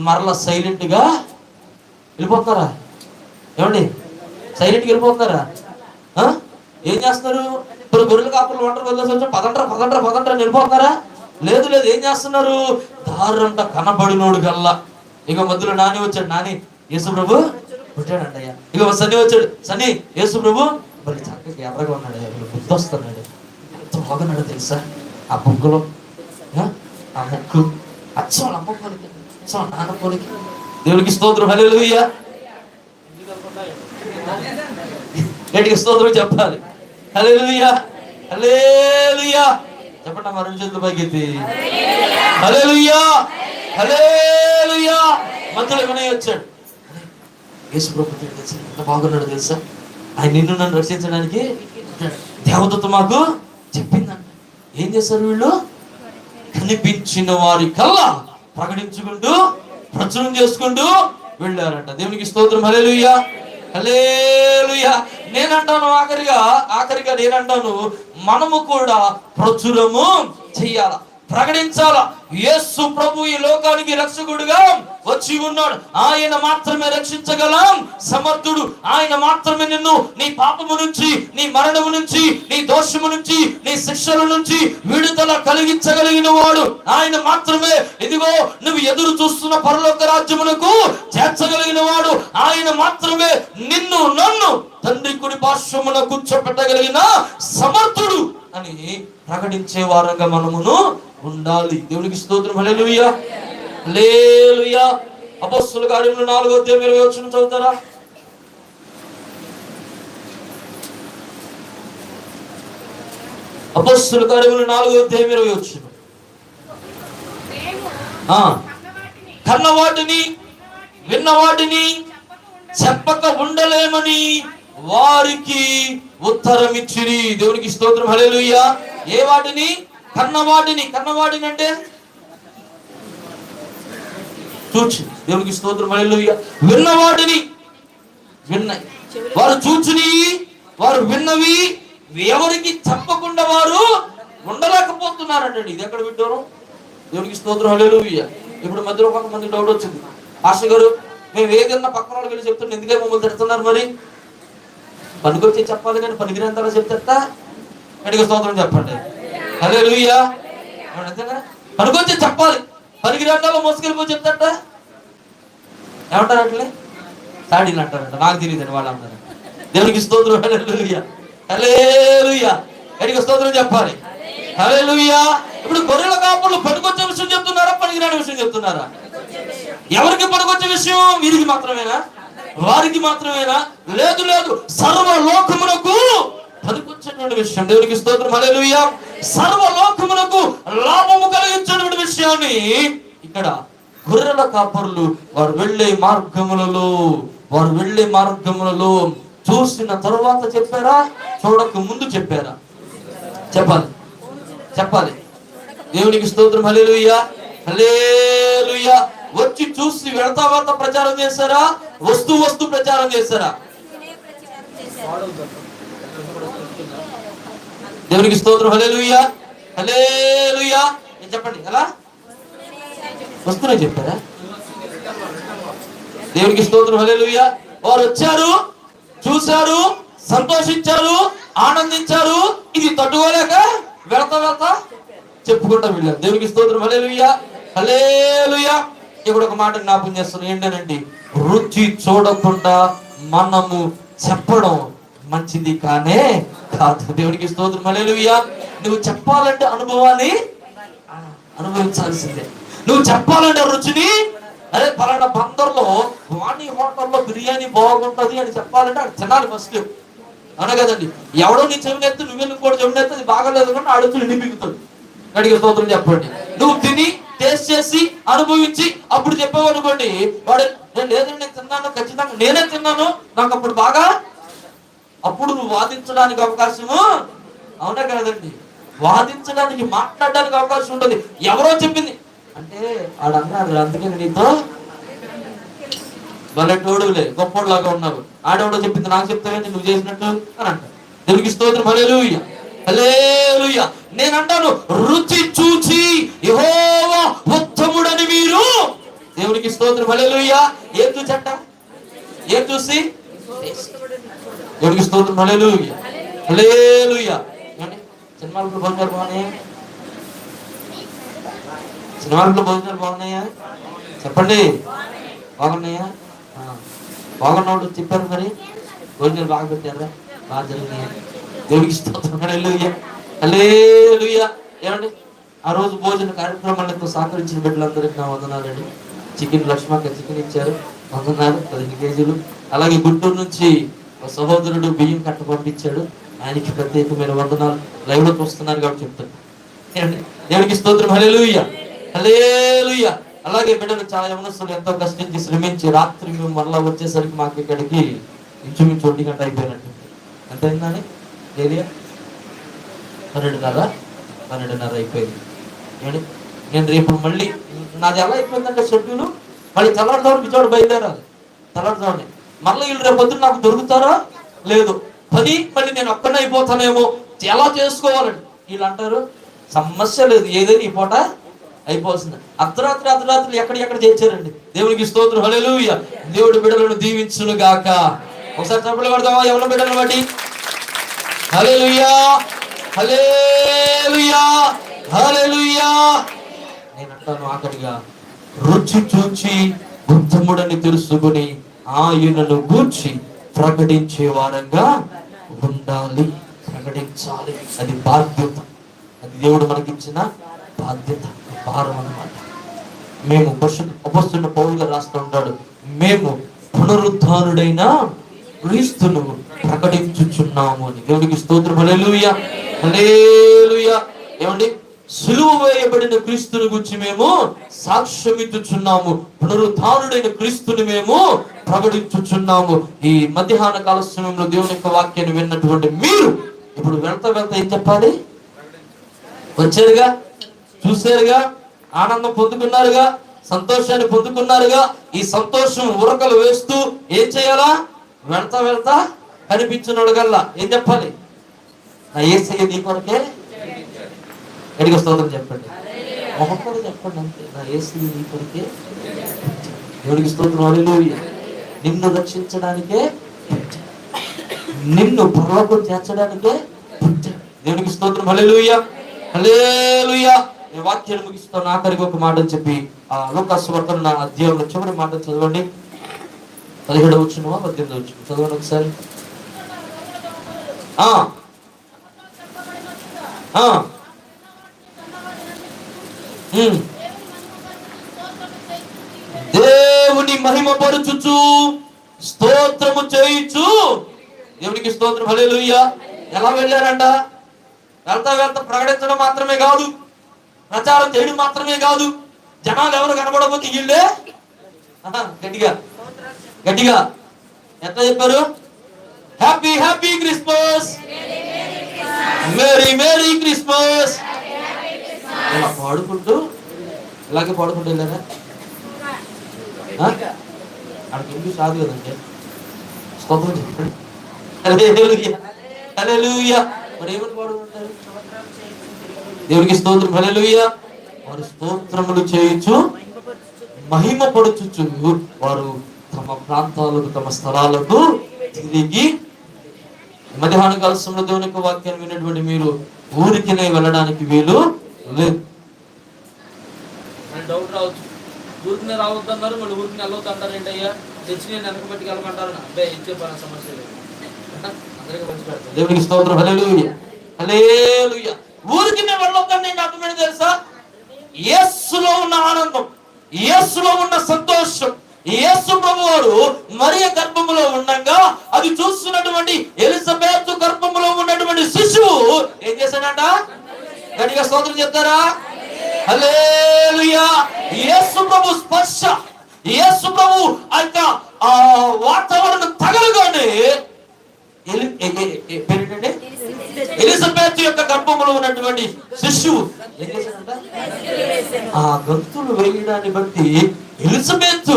[SPEAKER 2] మరలా సైలెంట్ గా వెళ్ళిపోతున్నారా? ఏమండి, సైలెంట్ గా వెళ్ళిపోతున్నారా? ఏం చేస్తున్నారు? ఇప్పుడు గొర్రెల కాపులు ఒంటరి వదిలేసి వచ్చి పదండ్రా వెళ్ళిపోతున్నారా? లేదు, ఏం చేస్తున్నారు? దారంట కనబడినోడు గల్లా. ఇక మధ్యలో నాని వచ్చాడు. నాని, యేసు ప్రభు పుట్టాడంటయ్యా. ఇక సన్ని వచ్చాడు. సన్ని, యేసు ప్రభు మరి చక్కగా ఎర్రగా ఉన్నాడు, బుద్ధి వస్తున్నాడు. ఎంత బాగున్నాడు తెలుసా? ఆ బొగ్గులో, ఆ ముక్కు అచ్చం అమ్మ పోలికి, అచ్చం నాన్న పోలికి. దేవునికి స్తోత్రం. హల్లెలూయా, గట్టిగా స్తోత్రం చెప్పాలి. హల్లెలూయా, హల్లెలూయా. చెప్పండి మా 2 చేతుల పైకెత్తి. హల్లెలూయా, హల్లెలూయా. మధ్యలో వినయ్ వచ్చాడు. యేసు ప్రభు తెలుసా, ఎంత బాగున్నాడు తెలుసా? ఆయన నిన్ను నన్ను రక్షించడానికి దేవదూత మాకు చెప్పిందంట. ఏం చేశారు వీళ్ళు? కనిపించిన వారి కల్లా ప్రకటించుకుంటూ ప్రచురం చేసుకుంటూ వెళ్ళారంట. దేవునికి స్తోత్రం. హల్లెలూయా, హల్లెలూయా. నేనంటాను ఆఖరిగా నేనంటాను, మనము కూడా ప్రచురము చెయ్యాల, ప్రకటించాలా. యేసు ప్రభు ఈ లోకానికి రక్షకుడుగా వచ్చి ఉన్నాడు. ఆయన మాత్రమే రక్షించగలం సమర్థుడు. ఆయన మాత్రమే నిన్ను నీ పాపము నుంచి, నీ మరణము నుంచి, నీ దోషము నుంచి, నీ శిక్షల నుంచి విడుదల కలిగించగలిగిన వాడు ఆయన మాత్రమే. ఇదిగో నువ్వు ఎదురు చూస్తున్న పరలోక రాజ్యమునకు చేర్చగలిగిన వాడు ఆయన మాత్రమే. నిన్ను నన్ను తండ్రి కుడి పార్శ్వమున కూర్చోపెట్టగలిగిన సమర్థుడు అని ప్రకటించే వారంగా మనమును ఉండాలి. దేవునికి స్తోత్రం. హల్లెలూయా, హల్లెలూయా. అపొస్తలుల కార్యములు 4వ అధ్యాయం 20వ వచనం చదువుతారా? అపొస్తలుల కార్యములు 4వ అధ్యాయం 20వ వచనం. కన్నవాటిని విన్నవాటిని చెప్పక ఉండలేమని వారికి ఉత్తరం ఇచ్చిరి. దేవునికి స్తోత్రం. హల్లెలూయా. ఏ వాటిని? కన్నవాడిని అంటే చూచి, దేవునికి స్తోత్రం హల్లెలూయా. విన్నవాడిని, వారు చూచుని, వారు విన్నవి ఎవరికి చెప్పకుండా వారు ఉండలేకపోతున్నారండి. ఇది ఎక్కడ వింటారు? దేవునికి స్తోత్రం హల్లెలూయా. ఇప్పుడు మధ్యలో కొంతమంది డౌట్ వచ్చింది, పాస్టర్ గారు మేము ఏదన్నా పక్కన వాళ్ళకి వెళ్ళి చెప్తున్నాం, ఎందుకే మమ్మల్ని తిడుతున్నారు? మరి పనికొచ్చి చెప్పాలి కానీ పనికిరంతా చెప్తా గట్టిగా స్తోత్రం చెప్పండి హల్లెలూయా. అంతేనా? పనికొచ్చి చెప్పాలి, పనికిరంతాలో మోసుకెళ్ళిపోయి చెప్తాట ఏమంటారు? అట్లే సాడీలు అంటారంట, నాకు తెలియదండి వాళ్ళు అంటారు. దేవునికి స్తోత్రం హల్లెలూయా హల్లెలూయా. గట్టిగా స్తోత్రం చెప్పాలి హల్లెలూయా. ఇప్పుడు గొర్రెల కాపర్లు పనికొచ్చే విషయం చెప్తున్నారా, పనికిరాని విషయం చెప్తున్నారా? ఎవరికి పనికొచ్చే విషయం? వీరికి మాత్రమేనా, వారికి మాత్రమేనా? లేదు లేదు, సర్వలోకమునకు పనికొచ్చేటువంటి విషయం. దేవునికి స్తోత్రం హల్లెలూయా. సర్వలోకమునకు లాభము కలిగించేటువంటి విషయాన్ని ఇక్కడ గొర్రెల కాపరులు వారు వెళ్ళే మార్గములలో చూసిన తరువాత చెప్పారా, చూడక ముందు చెప్పారా? చెప్పాలి. దేవునికి స్తోత్రం హల్లెలూయా హల్లెలూయా. వచ్చి చూసి వెళ్తా ప్రచారం చేశారా, వస్తు ప్రచారం చేశారా? దేవునికి స్తోత్రం హల్లెలూయా హల్లెలూయా. చెప్పండి, ఎలా వస్తూనే చెప్పారా? దేవునికి స్తోత్రం హల్లెలూయా. వారు వచ్చారు, చూశారు, సంతోషించారు, ఆనందించారు. ఇది తట్టుకోలేక వెళ్తా చెప్పుకుంటా వెళ్ళారు. దేవునికి స్తోత్రం హల్లెలూయా హల్లెలూయా. ఇక్కడ ఒక మాట జ్ఞాపకం చేస్తున్నాను, ఏంటనండి, రుచి చూడకుండా మనము చెప్పడం మంచిది కానే కాదు. దేవునికి స్తోత్రం హల్లెలూయా. నువ్వు చెప్పాలంటే అనుభవాన్ని అనుభవించాల్సిందే. నువ్వు చెప్పాలంటే రుచిని, అరే పలానా బందర్లో వాణి హోటల్లో బిర్యానీ బాగుంటది అని చెప్పాలంటే అది తినాలి ఫస్ట్, అవునా కదండి? ఎవడో నీ చెవినెత్తి నువ్వెళ్ళి కూడా చెవినెత్తి అది బాగలేదు కానీ అడుగుతూ నిండిపిగుతాడు. అడిగే స్తోత్రం చెప్పండి. నువ్వు తిని టేస్ట్ చేసి అనుభవించి అప్పుడు చెప్పావు అనుకోండి, వాడు లేదండి నేను తిన్నాను, ఖచ్చితంగా నేనే తిన్నాను, నాకు అప్పుడు బాగా, అప్పుడు నువ్వు వాదించడానికి అవకాశము, అవునా కదండి? వాదించడానికి, మాట్లాడడానికి అవకాశం ఉంటుంది. ఎవరో చెప్పింది అంటే ఆడన్నారు, అందుకే నీతో వాళ్ళటోడులే గొప్పోడులాగా ఉన్నావు, ఆడెవడో చెప్పింది నాకు చెప్తావేంటి నువ్వు చేసినట్టు అని అంట. దేవునికి స్తోత్రం హల్లెలూయా హల్లెలూయా. నేను అంటాను, రుచి చూచి యెహోవా ఉత్తముడని మీరు. దేవునికి స్తోత్రం హల్లెలూయా. ఏం చూచంట? ఏం చూసి? దేవునికి స్తోత్రం హల్లెలూయా హల్లెలూయా. సినిమాలకు భోజనాలు బాగున్నాయా? సినిమాలకు భోజనాలు బాగున్నాయా? చెప్పండి, బాగున్నాయా? బాగున్నవాడు చెప్పారు, మరి భోజనాలు బాగా పెట్టారా? బాగా జరిగినాయా? దేవునికి స్తోత్రం హల్లెలూయా హల్లెలూయా. ఏమండి, ఆ రోజు భోజన కార్యక్రమాలతో సహకరించిన బిడ్డలందరికీ నా వందనాలండి. లక్ష్మక్క చికెన్ ఇచ్చారు, వందనాలు, 15 కేజీలు. అలాగే గుంటూరు నుంచి ఒక సహోదరుడు బియ్యం కట్ట పంపించాడు, ఆయనకి ప్రత్యేకమైన వందనాలు. లైవ్ లో చూస్తున్నారు కాబట్టి చెప్తాను. దేవునికి స్తోత్రం హల్లెలూయా హల్లెలూయా. అలాగే బిడ్డలు చాలా యవనస్తులు ఎంతో కష్టించి శ్రమించి రాత్రి మేము మరలా వచ్చేసరికి మాకు ఇక్కడికి ఇంచుమించు 1 గంట అయిపోయినట్టు. ఎంత అయిందని ఏరియా 12:30 అయిపోయింది. నేను రేపు మళ్ళీ నాది ఎలా అయిపోయిందంటే షెడ్యూల్, మళ్ళీ తెల్లారుజామున విజయవాడ బయలుదేరాలి. తెల్లారుజామునే మళ్ళీ వీళ్ళు రేపు పొద్దున్న నాకు దొరుకుతారా లేదు, పని మళ్ళీ నేను ఒక్కనే అయిపోతానేమో, ఎలా చేసుకోవాలండి? వీళ్ళు అంటారు సమస్య లేదు, ఏదైనా ఈ పూట అయిపోతుంది. అర్ధరాత్రి ఎక్కడ చేర్చారండి. దేవునికి స్తోత్రం హల్లెలూయా. దేవుడి బిడ్డలను దీవించును గాక. ఒకసారి చప్పట్లు కొడదామా ఎవరి బిడ్డలను బట్టి? హల్లెలూయా హల్లెలూయా హల్లెలూయా. నేను అంటాను ఆఖరిగా, రుచి చూచి ఉత్తముడని తెలుసుకుని ఆయనను గూర్చి ప్రకటించే వారంగా ఉండాలి, ప్రకటించాలి. అది బాధ్యత, అది దేవుడు మనకిచ్చిన బాధ్యత, భారం అన్నమాట. మేము అపొస్తలుడైన పౌలు గారు రాస్తూ ఉంటాడు, మేము పునరుద్ధానుడైన క్రీస్తును ప్రకటించుచున్నాము అని. దేవునికి స్తోత్రం హల్లెలూయా హల్లెలూయా. ఏమండి, సిలువ వేయబడిన క్రీస్తుని గురించి మేము సాక్ష్యమిచ్చుచున్నాము, పునరుద్ధానుడైన క్రీస్తుని మేము ప్రకటించుచున్నాము. ఈ మధ్యాహ్న కాల సమయంలో దేవుని యొక్క వాక్యాన్ని విన్నటువంటి మీరు ఇప్పుడు వెళ్తా ఏం చెప్పాలి? వచ్చారుగా, చూశారుగా, ఆనందం పొందుకున్నారుగా, సంతోషాన్ని పొందుకున్నారుగా. ఈ సంతోషం ఉరకలు వేస్తూ ఏం చేయాలా? వెళ్తా వెళ్తా కనిపించినోడు గల్లా ఏం చెప్పాలి? నా యేసయ్య నీ కొరకే. ఎడికి స్తోత్రం చెప్పండి, ఒక్కొక్కరు చెప్పండి అంతే. నా యేసయ్య నీ కొరకే. దేవుడికి స్తోత్రం. హల్లెలూయా. నిన్ను రక్షించడానికే, నిన్ను పరలోకం చేర్చడానికే దేవునికి స్తోత్రం. హల్లెలూయా, హల్లెలూయా. ఈ వాక్యాన్ని ముగిస్తాను. ఆఖరికి ఒక మాట అని చెప్పి లూకాసు సువార్త నా అధ్యాయంలో చివరి మాట చదవండి. 17వ వచనమా 18వ వచనం చదవండి ఒకసారి. దేవుని మహిమ పరుచుచు స్తోత్రము చేయుచు. దేవునికి స్తోత్రం. హల్లెలూయా. ఎలా వెళ్ళారంట? వెళ్తా వెళ్తా ప్రకటించడం మాత్రమే కాదు, ప్రచారం చేయడం మాత్రమే కాదు. జనాలు ఎవరు కనబడకపోతే వీళ్ళే గట్టిగా గట్టిగా ఎట్లా చెప్పారు? Happy happy Christmas, merry merry Christmas. ఇలా పాడుకుంటూ ఇలాగే పాడుకుంటూ వెళ్ళారా? అక్కడికి ఇంగ్లీష్ రాదు కదండి. స్తోత్రం చెప్పండి. హల్లెలూయా, హల్లెలూయా. మరి ఏమని పాడుకుంటారు? దేవునికి స్తోత్రం. హల్లెలూయా. వారు స్తోత్రములు చేయుచు మహిమ పడుచుచు వారు తమ ప్రాంతాలకు, తమ స్థలాలకు తిరిగి. మధ్యాహ్న కాల సమయంలో దేవుని యొక్క వాక్యాన్ని విన్నటువంటి మీరు ఊరికినే వెళ్ళడానికి వీలు లేదు. డౌట్ రావచ్చు, ఊరికినే రావద్దు అన్నారు, మళ్ళీ ఊరికి వెళ్ళవద్దు అంటారు ఏంటయ్యా? తెచ్చి నేను వెనక పెట్టి వెళ్ళమంటారు. అబ్బాయి ఏం చెప్పాలి, సమస్య లేదు. అందరికీ మంచి పెడతాను. దేవునికి స్తోత్రం. హల్లెలూయా, హల్లెలూయా. ఊరికినే వెళ్ళొద్దని నేను అర్థమైంది తెలుసా? యేసులో ఉన్న ఆనందం, యేసులో ఉన్న సంతోషం, యేసు ప్రభువారు మరియ గర్భములో ఉండగా అది చూస్తున్నటువంటి ఎలిజబెత్ గర్భములో ఉన్నటువంటి శిశువు ఏం చేశాడంట? గట్టిగా స్తోత్రం చెప్తారా? హల్లెలూయా. యేసు ప్రభు స్పర్శ, యేసు ప్రభు ఆ వాతావరణం తగలగానే పేరేంటంటే ఎలిజబెత్ యొక్క గర్భంలో ఉన్నటువంటి శిశువు ఏం చేశాడంట? ఆ గంతులు వేయడాన్ని బట్టి ఎలిజబెత్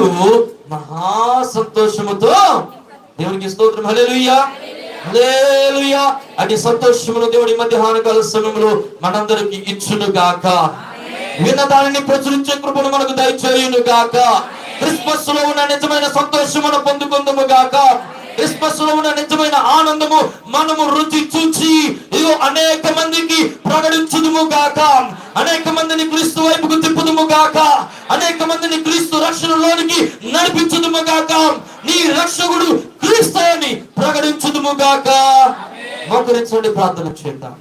[SPEAKER 2] మహా సంతోషముతో, దేవునికి స్తోత్రం. హల్లెలూయా, హల్లెలూయా. అటు సంతోషమును దేవుడి మధ్యాహ్న కాల సమయంలో మనందరికి ఇచ్చును గాక. విన్న దానిని ప్రచురించే కృపను మనకు దయచేయును గాక. క్రిస్మస్ లో ఉన్న నిజమైన సంతోషమును పొందుకుందుము గాక. క్రిస్మస్ లో ఉన్న నిజమైన ఆనందము మనము రుచి చూచి ఇగో అనేక మందికి ప్రకటించుదుము గాక. అనేక మందిని క్రీస్తు వైపుకు తిప్పుదుము గాక. అనేక మందిని క్రీస్తు రక్షణలోనికి నడిపించుదుము గాక. నీ రక్షకుడు క్రీస్తు అని ప్రకటించుదుము గాక. మోకరించండి, ప్రార్థన చేద్దాం.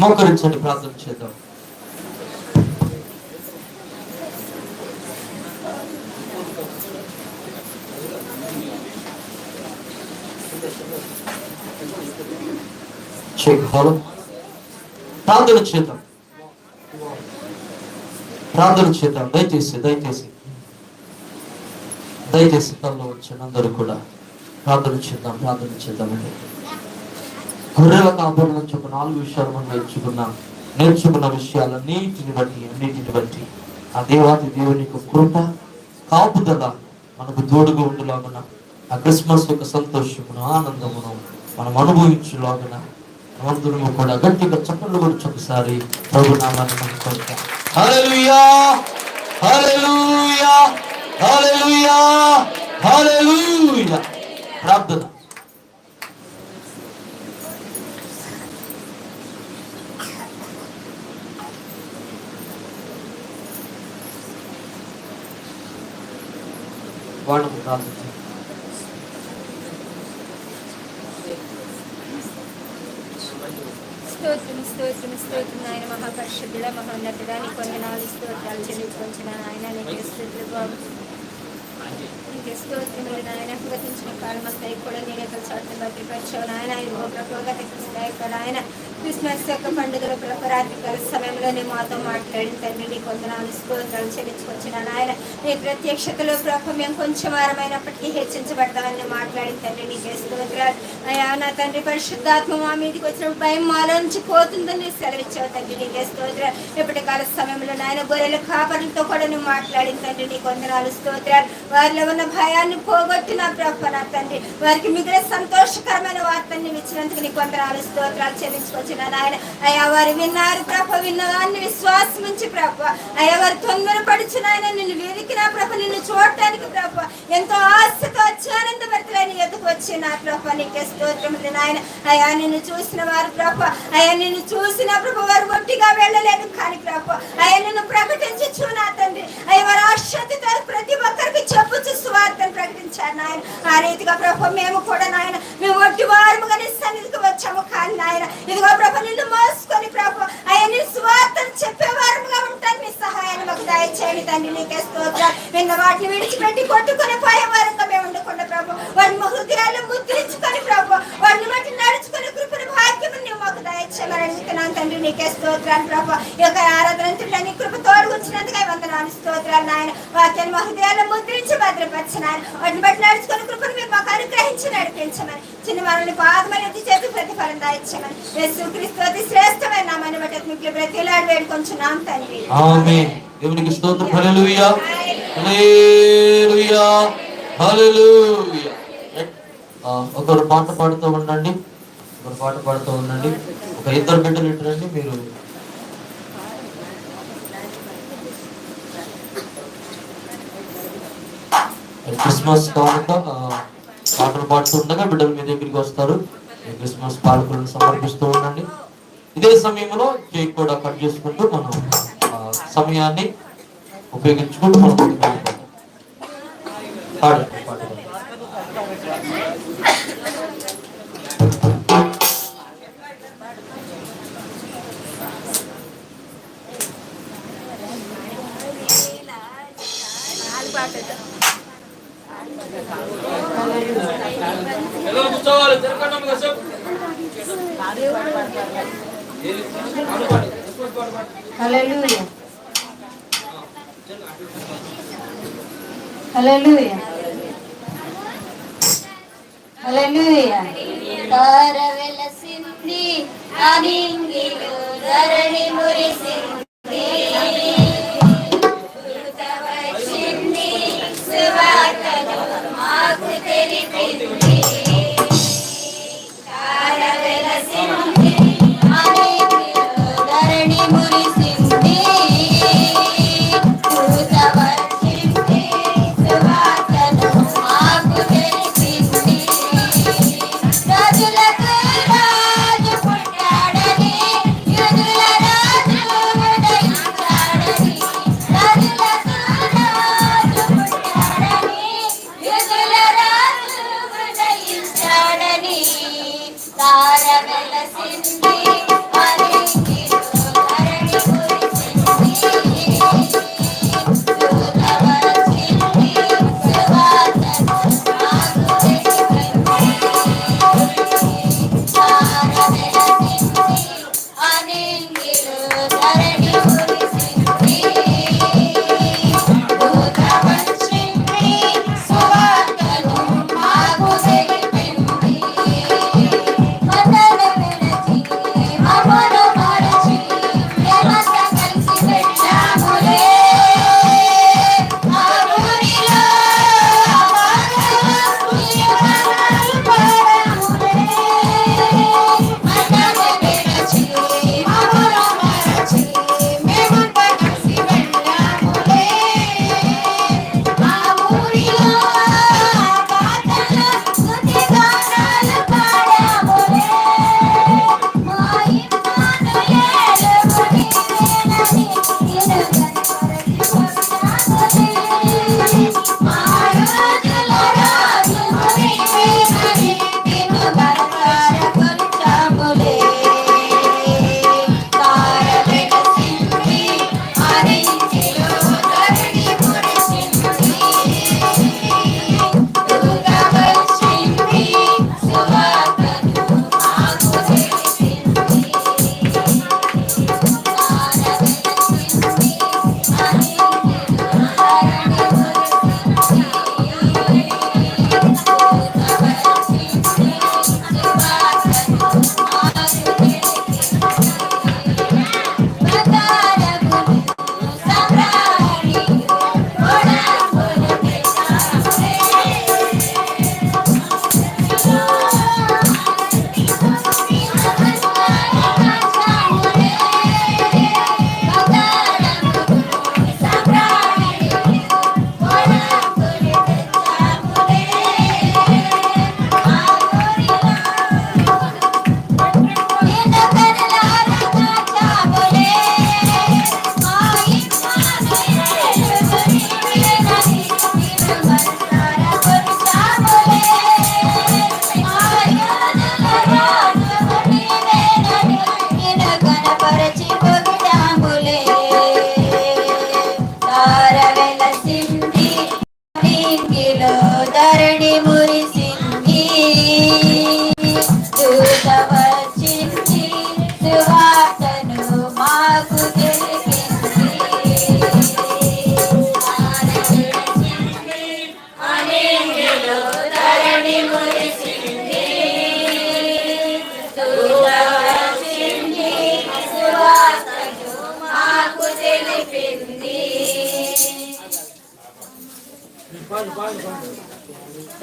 [SPEAKER 2] మోకరించండి, ప్రార్థన చేద్దాం. ప్రార్థన చేద్దాం, ప్రార్థన చేద్దాం. దయచేసి దయచేసి దయచేసి తనలో వచ్చాను అందరూ కూడా ప్రార్థన చేద్దాం, ప్రార్థన చేద్దామండి. గొర్రెల కాపురం నుంచి ఒక 4 విషయాలు మనం నేర్చుకున్న విషయాలన్నిటిని బట్టి ఆ దేవాది దేవుని యొక్క కృప, కాపుదల మనకు తోడుగా ఉండులాగున, ఆ క్రిస్మస్ యొక్క సంతోషమును, ఆనందమును మనం అనుభవించులాగున మనమందరము కూడా గట్టిగా చప్పట్లు గురించి ఒకసారి ప్రభు నామాన్ని కొడతాం. హల్లెలూయా, హల్లెలూయా, హల్లెలూయా, హల్లెలూయా. ప్రార్థన. వాడము ప్రార్థన.
[SPEAKER 4] స్తోత్రం నాయన, మహాపరిశుద్ధుడ, మహోన్నతుడ, నీ కొందనాలు స్తోత్రాలు చెల్లించుకొంచిన నాయన, నీకే స్తోత్రాలు, నీకే స్తోత్రములు నాయన. గతించిన కాలం అంతా కూడా నీ యొక్క చాటును బట్టి పరిచావు నాయన. ఇదిగో ప్రభు గతిస్తాయి నాయన, క్రిస్మస్ యొక్క పండుగల ప్రభు రాత్రికాల సమయంలోనే మాతో మాట్లాడిన తండ్రి నీ కొందనాలు స్తోత్రాలు చెల్లించుకొచ్చిన నాయన నీ ప్రత్యక్షతలో ప్రభు మేము కొంచెం వారమైనప్పటికీ హెచ్చించబడతామని మాట్లాడిన తండ్రి నీకే స్తోత్రాలు. అయ్యా నా తండ్రి పరిశుద్ధాత్మ మా మీదకి వచ్చినప్పుడు భయం మాలో నుంచి పోతుందని సెలవిచ్చావు తండ్రి నీకే స్తోత్రాలు. ఎప్పటి కాల సమయంలో నాయన గొర్రెల కాపరులతో కూడా నువ్వు మాట్లాడిన తండ్రి నీ కొందనాలు స్తోత్రాలు. వారిలో ఉన్న భయాన్ని పోగొట్టిన ప్రభు నా తండ్రి వారికి మిగిలిన సంతోషకరమైన వార్తని ఇచ్చినందుకు నీ కొందనాలు స్తోత్రాలు చెల్లించుకొచ్చిన నాయన. అయ్యా వారు విన్నారు ప్రభ, విన్నదాన్ని విశ్వాసం ఉంచి ప్రభ, అయ్యా వారు తొందరపడిచిన ఆయన నిన్ను వెతికిన ప్రభ, నిన్ను చూడటానికి ప్రభ ఎంతో ఆశతో వచ్చి ఆనందభరితులైన ఎదుకు వచ్చిన ప్రభ నీకే స్తోత్రములు నాయన. అయ్యా నిన్ను చూసిన వారు ప్రభ, అయ్యా నిన్ను చూసిన ప్రభ వారు ఒట్టిగా వెళ్ళలేదు కానీ ప్రభ అయ్యా నిన్ను ప్రకటించు నా తండ్రి. అయ్యా వారు ఆశతో ప్రతి ఒక్కరికి చెప్పుచు సువార్తను ప్రకటించారు నాయన. ఆ రీతిగా ప్రభ మేము కూడా నాయన మేము ఒట్టి వారముగా నీ సన్నిధికి వచ్చాము కానీ నాయన ఇదిగో ప్రభ నిన్ను మోసుకొని ప్రభ అయ్యా నీ సువార్తను చెప్పేవారముగా ఉంటాను. నీ సహాయాన్ని మాకు దయచేయండి తండ్రి నీకే స్తోత్రాలు. విన్న వాటిని విడిచిపెట్టి కొట్టుకుని పోయే వారంగా మేము ఉండకుండా ప్రభ వాడిని మా హృదయాల్లో ముద్రించుకొని ప్రభ వాడిని బట్టి నడుచుకుని కృపను భాగ్యము నువ్వు మాకు దయచేయమని అడుగుతున్నాను తండ్రి నీకే స్తోత్రాలు ప్రభ. ఈ యొక్క ఆరాధన నీ కృప తోడుగుచ్చినందుకే వందనాలు స్తోత్రాలు నాయన. వాక్యాన్ని మా హృదయాల్లో ముద్రించి భద్రపరిచినారు వాటిని బట్టి నడుచుకుని కృపను మీరు మాకు అనుగ్రహించి నడిపించమని చిన్న మనల్ని పాదమని ఎత్తి చేతి ప్రతిఫలం దాయించమని యేసుక్రీస్తు అతి శ్రేష్టమైన నామాన్ని బట్టి మీకు ప్రతిలాడు వేడుకొంచున్నాం తండ్రి.
[SPEAKER 2] ఆమేన్. దేవునికి స్తోత్రం. హల్లెలూయా హల్లెలూయా హల్లెలూయా. ఒకరు పాట పాడుతూ ఉండండి, ఒకరు పాట పాడుతూ ఉండండి. ఒక ఇద్దరు బిడ్డలు ఇట్టండి. మీరు క్రిస్మస్ కానుక పాటలు పాడుతూ ఉండగా బిడ్డలు మీ దగ్గరికి వస్తారు. క్రిస్మస్ పాలకులను సమర్పిస్తూ ఉండండి. ఇదే సమయంలో కేక్ కూడా కట్ చేసుకుంటూ మనం సమయాన్ని ఉపయోగించుకుంటూ మనం పాడండి పాట.
[SPEAKER 5] హల్లెలూయా హల్లెలూయా హల్లెలూయా.
[SPEAKER 3] తారవెలసింది అనింగిలో ధరణి మురిసింది వచ్చింది సువార్తను మాకు తెలిపింది. తారవెలసింది అనింగిలో ధరణి మురిసింది వచ్చింది సువార్తను మాకు తెలిపింది. రాజులకు రాజు పుట్టాడని యూదుల రాజు ఉదయించాడని. రాజులకు రాజు పుట్టాడని యూదుల రాజు ఉదయించాడని. తార వెలసింది అనింగిలో ధరణి మురిసింది. దూత వచ్చింది సువార్తను మాకు తెలిపింది. అనింగిలో ధరణి మురిసింది. దూత వచ్చింది సువార్తను మాకు తెలిపింది. మందను విడిచి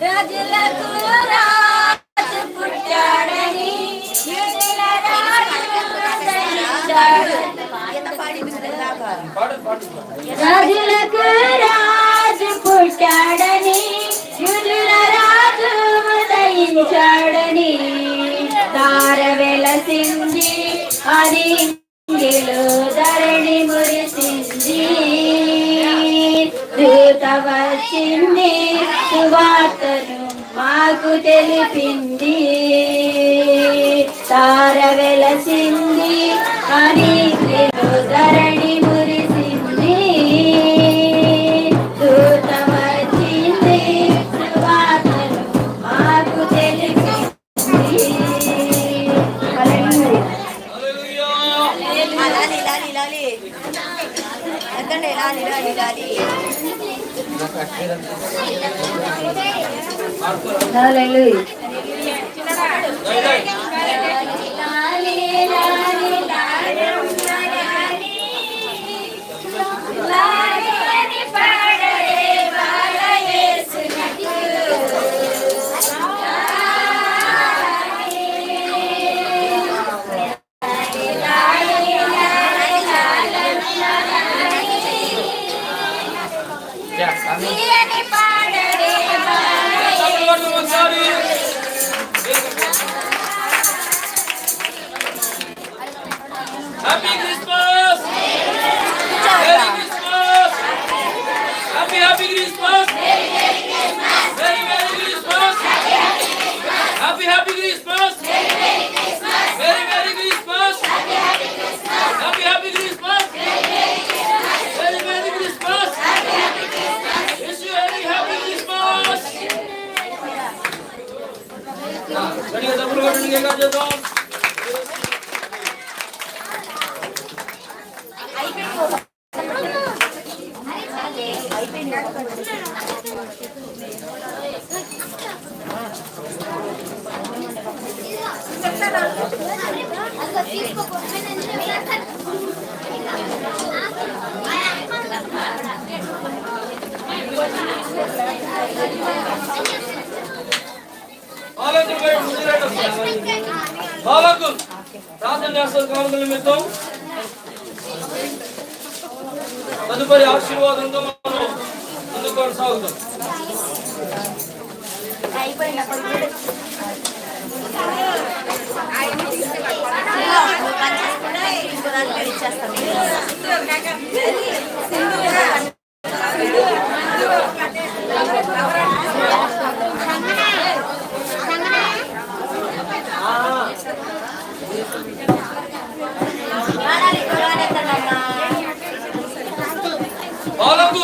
[SPEAKER 3] రాజులకు రాజు పుట్టాడని యూదుల రాజులకు రాజు పుట్టాడని యూదుల రాజు ఉదయించాడని తార వెలసింది అది ధరణి మురిసింది దూత వచ్చింది సువార్తను మాకు తెలిపింది తార వెలసింది అని ధరణి మురిసింది దూత వచ్చింది సువార్తను మాకు తెలిపింది.
[SPEAKER 5] హల్లెలూయా.
[SPEAKER 6] Happy Christmas! Merry Christmas! Happy Christmas! Merry Christmas! Happy Christmas! Merry Christmas! Happy Christmas! Merry Christmas! Wish you very happy Christmas! बढ़िया डबल बटन के कर देता हूँ. బాలకు ప్రార్థన చేస్తారు కానుకల నిమిత్తం తదుపరి ఆశీర్వాదంతో మనం ముందుకు కొనసాగుతాం. బాలకు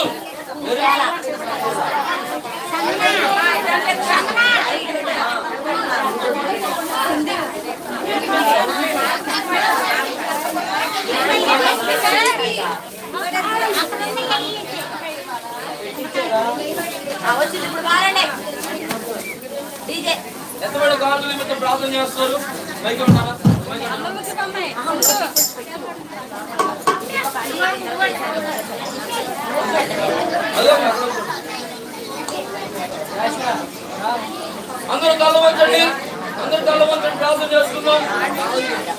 [SPEAKER 6] ఎంతమంది కానుకల నిమిత్తం ప్రార్థన చేస్తారు? మైక్ ఉన్నారా? అందరూ తల వంచండి, ప్రార్థన చేసుకుందాం.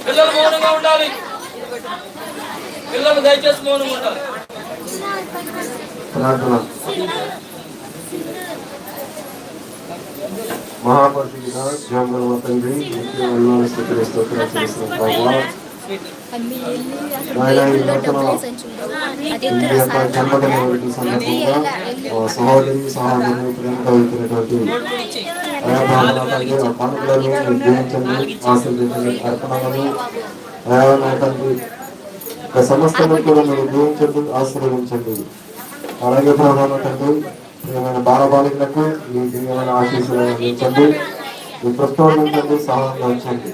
[SPEAKER 6] పిల్లలు మౌనంగా ఉండాలి, పిల్లలు దయచేసి మౌనంగా ఉండాలి.
[SPEAKER 7] ప్రార్థన. మహాపరిశుద్ధుడా, జీవగల తండ్రి, నీకే వందనాలు స్తుతులు స్తోత్రాలు చెల్లిస్తున్నాం ప్రభువా. నాయనా, ఈ నూతన ఈ యొక్క జన్మదిన వేడుకల సందర్భంగా సహోదరులు ప్రేమగా వెళ్తున్నటువంటి ఆ కానుకలను మీరు దీవించండి, ఆశీర్వదించండి. అర్పణలను తండ్రి సమస్తను కూడా మీరు దీవించండి, ఆశీర్వదించండి. అలాగే ప్రభావం తండ్రి ప్రియమైన బాలబాలికలకు మీ ప్రియమైన ఆశీస్సులను అందించండి, మీ ప్రస్తోషించండి, సహాయంగా ఉంచండి.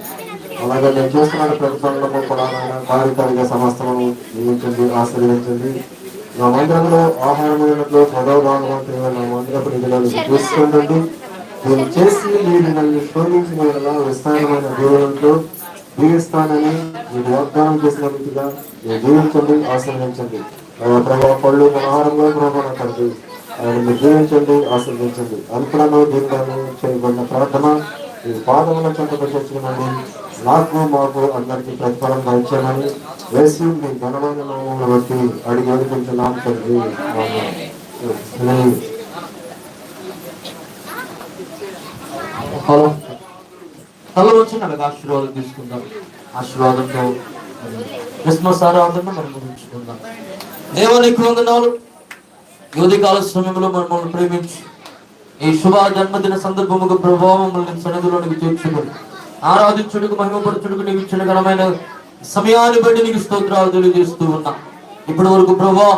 [SPEAKER 7] అలాగే మేము చేస్తున్న ప్రతిఫలము కూడా కార్యకారిగా సమస్తలను నియమించండి, ఆశీర్వదించండి. నా మందిరంలో ఆహారం అయినట్లు ప్రదోభాగవంతులు నా మందిరపు నిధులను చూస్తుండండి. నేను చేసి మీరు నన్ను శోధించిన విస్తారమైన దేవులంలో దీవిస్తానని మీరు వాగ్దానం చేసిన రీతిగా మీరు దీవించండి, ఆశీర్వదించండి. ప్రభావ పళ్ళు ఆహారంలో ప్రభావం తండ్రి ఆయన దీవించండి, ఆశీర్వదించండి. అర్పణను దీనిలో చేయబడిన ప్రార్థన ఈ పాదముల చెంతకు తెచ్చుకునండి. నాకు మాకు అందరికీ ప్రతిఫలం దయచేయమని వేసి మీ ఘనమైన నామమును బట్టి అడిగి వేడుకుంటున్నాం తండ్రి. ఆమేన్.
[SPEAKER 2] హలో హలో వచ్చి నాకు ఆశీర్వాదం తీసుకుందాం. ఆశీర్వాదంతో క్రిస్మస్ ఆరాధన మనం ముగించుకుందాం. దేవునికి వందనాలు. ఈ ఉదయకాల సమయంలో మనల్ని ప్రేమించి ఈ శుభ జన్మదిన సందర్భముగా ప్రభావములను సన్నిధిలోనికి చేర్చుకొని ఆరాధించుటకు మహిమపరచుటకు నీకు ఇచ్చిన ఘనమైన సమయాన్ని బట్టి నీకు స్తోత్రాలు తెలియజేస్తూ ఉన్నా. ఇప్పటి వరకు ప్రభా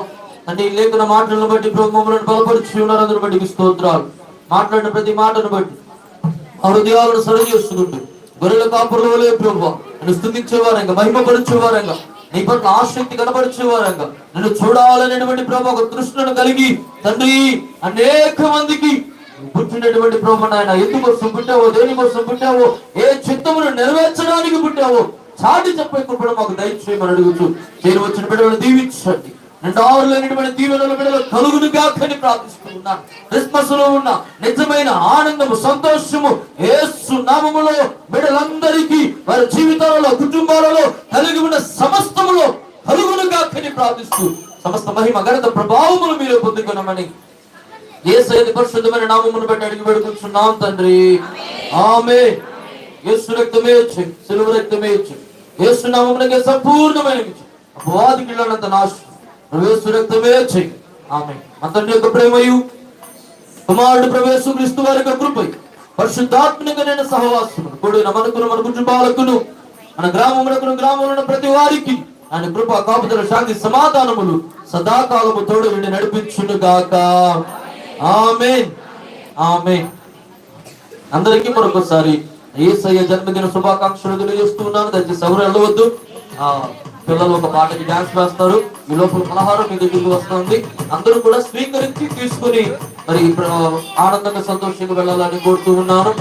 [SPEAKER 2] అంటే ఈ లేఖన మాటలను బట్టి ప్రభు మమ్మల్ని బలపరిచి ఉన్నారు. అందుని బట్టి స్తోత్రాలు. మాట్లాడిన ప్రతి మాటను బట్టి ఆ హృదయాలను సరి చేసుకుంటూ గొర్రెల కాపుల వలె ప్రభు నన్ను స్తుతించేవారంగా, మహిమపరిచేవారంగా, నీ పట్ల ఆసక్తి కనపరిచేవారంగా, నన్ను చూడాలనేటువంటి ప్రభు ఒక తృష్ణను కలిగి తండ్రి అనేక మందికి పుట్టినటువంటి ప్రభు నాయన ఎందుకోసం పుట్టావో, దేనికోసం పుట్టావో, ఏ చిత్తమును నెరవేర్చడానికి పుట్టావో చాటి చెప్పే కృపను మాకు దయచేయమని అడుగుతూ చేరువచ్చిన బిడ్డలను దీవించండి. నిండారు లేనటువంటి దీవెనల బిడ్డలు కలుగును గాకని ప్రార్థిస్తూ ఉన్నాను. క్రిస్మస్ లో ఉన్న నిజమైన ఆనందము, సంతోషము యేసు నామములో బిడ్డలందరికీ వారి జీవితాలలో, కుటుంబాలలో కలిగి ఉన్న సమస్తములో కలుగును గాకని ప్రార్థిస్తూ సమస్త మహిమ ఘనత ప్రభావములు మీరు పొందుకొనమని యేసయ్య పరిశుద్ధమైన నామమును బట్టి అడిగి వేడుకుంటున్నాం తండ్రి. ఆమేన్. యేసు రక్తమే ఇచ్చి, సిలువ రక్తమే ఇచ్చి, యేసు నామమునకే సంపూర్ణమైన అపవాది కిళ్ళనంత నాశనం యేసు రక్తమే ఇచ్చి. ఆమేన్. మన తండ్రి యొక్క ప్రేమయు, కుమారుడు ప్రభు క్రీస్తు వారి యొక్క కృపయు, పరిశుద్ధాత్మకమైన సహవాసము కూడిన మనకును, మన కుటుంబాలకును, మన గ్రామములకును, గ్రామంలో ప్రతి వారికి ఆయన కృప, కాపుదల, శాంతి, సమాధానములు సదాకాలము తోడు నుండి నడిపించును గాక. ఆమేన్. ఆమేన్. అందరికీ మరొకసారి యేసయ్య జన్మదిన శుభాకాంక్షలు తెలియజేస్తున్నాను. దయచేసి ఎవరు వెళ్ళవద్దు. పిల్లలు ఒక పాటకి డాన్స్ వేస్తారు. ఈ లోపల పలహారం మీ దగ్గరికి వస్తుంది. అందరూ కూడా స్వీకరించి తీసుకుని మరి ఆనందంగా, సంతోషంగా వెళ్ళాలని కోరుతూ ఉన్నాను.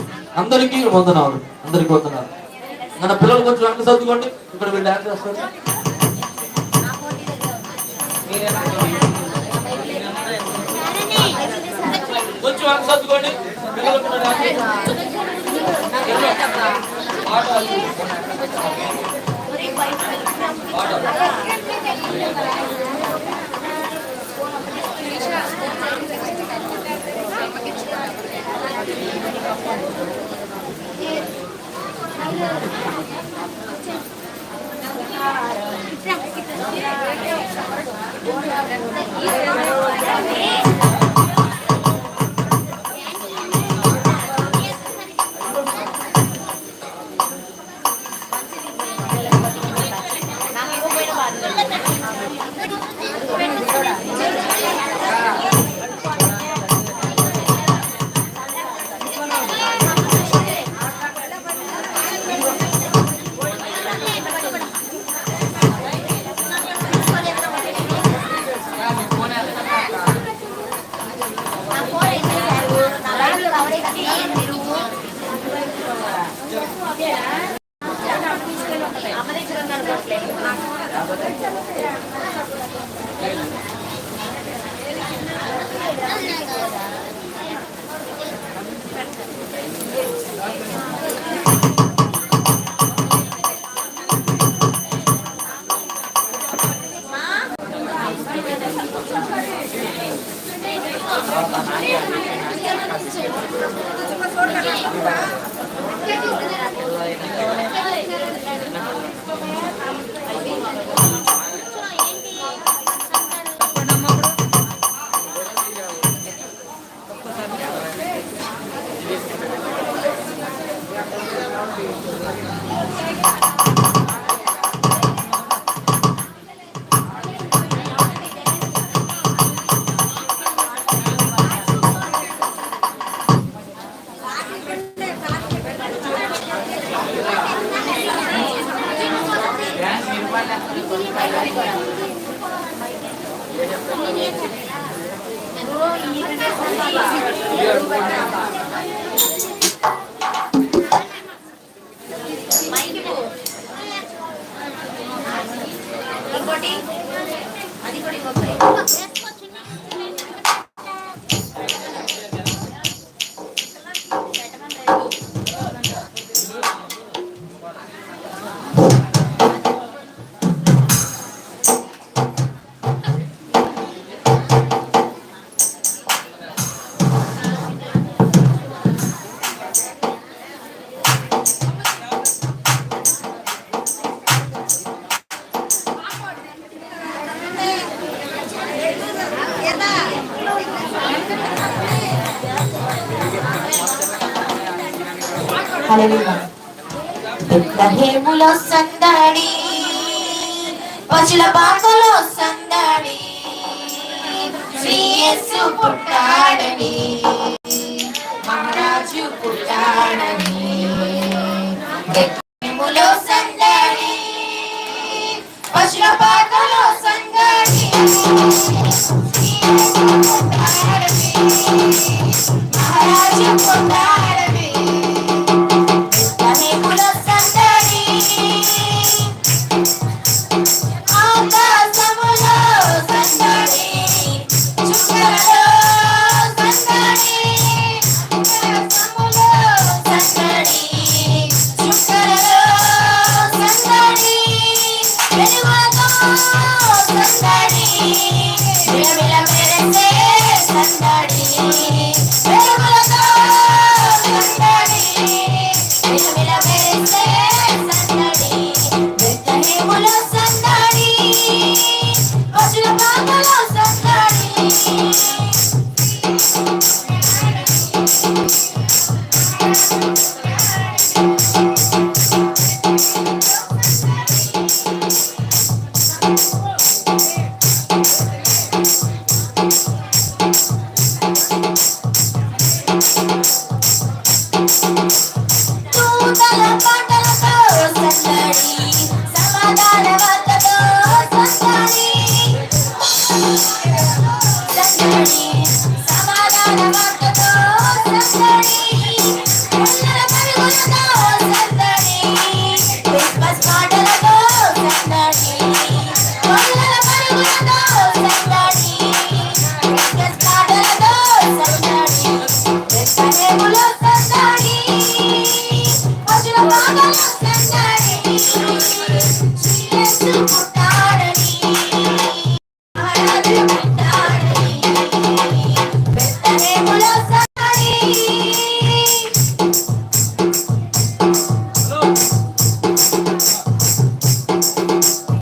[SPEAKER 2] అందరికీ వందనాలు. అందరికీ వందనాలు. మన పిల్లలు కొంచెం వెనక సర్దుకోండి. ఇక్కడ వీళ్ళు డాన్స్ వేస్తారు. కొంచెం వెనక సర్దుకోండి.
[SPEAKER 3] ఇంకోటి అది కూడా ఇంకొకటి హల్లెలూయా. బెత్లెహేములో సందడి, పశుల పాకలో సందడి, శ్రీ యేసు పుట్టాడని, మహారాజు పుట్టాడని. బెత్లెహేములో సందడి, పశుల పాకలో సందడి, శ్రీ యేసు పుట్టాడని, మహారాజు పుట్టాడని. బెత్లెహేములో సందడి, ఆకాశములో సందడి, చుక్కలలో సందడి, ఆకాశములో సందడి, చుక్కలలో సందడి, వెలుగులతో సందడి, విలవిల మెరిసే సందడి, వెలుగులతో సందడి, విలవిల మెరిసే సందడి. బెత్లెహేములో సందడి, పశుల పాకలో సందడి. దూతల పాటలతో సందడి, సమాధాన వార్తతో సందడి, సందడి, సమాధాన వార్తతో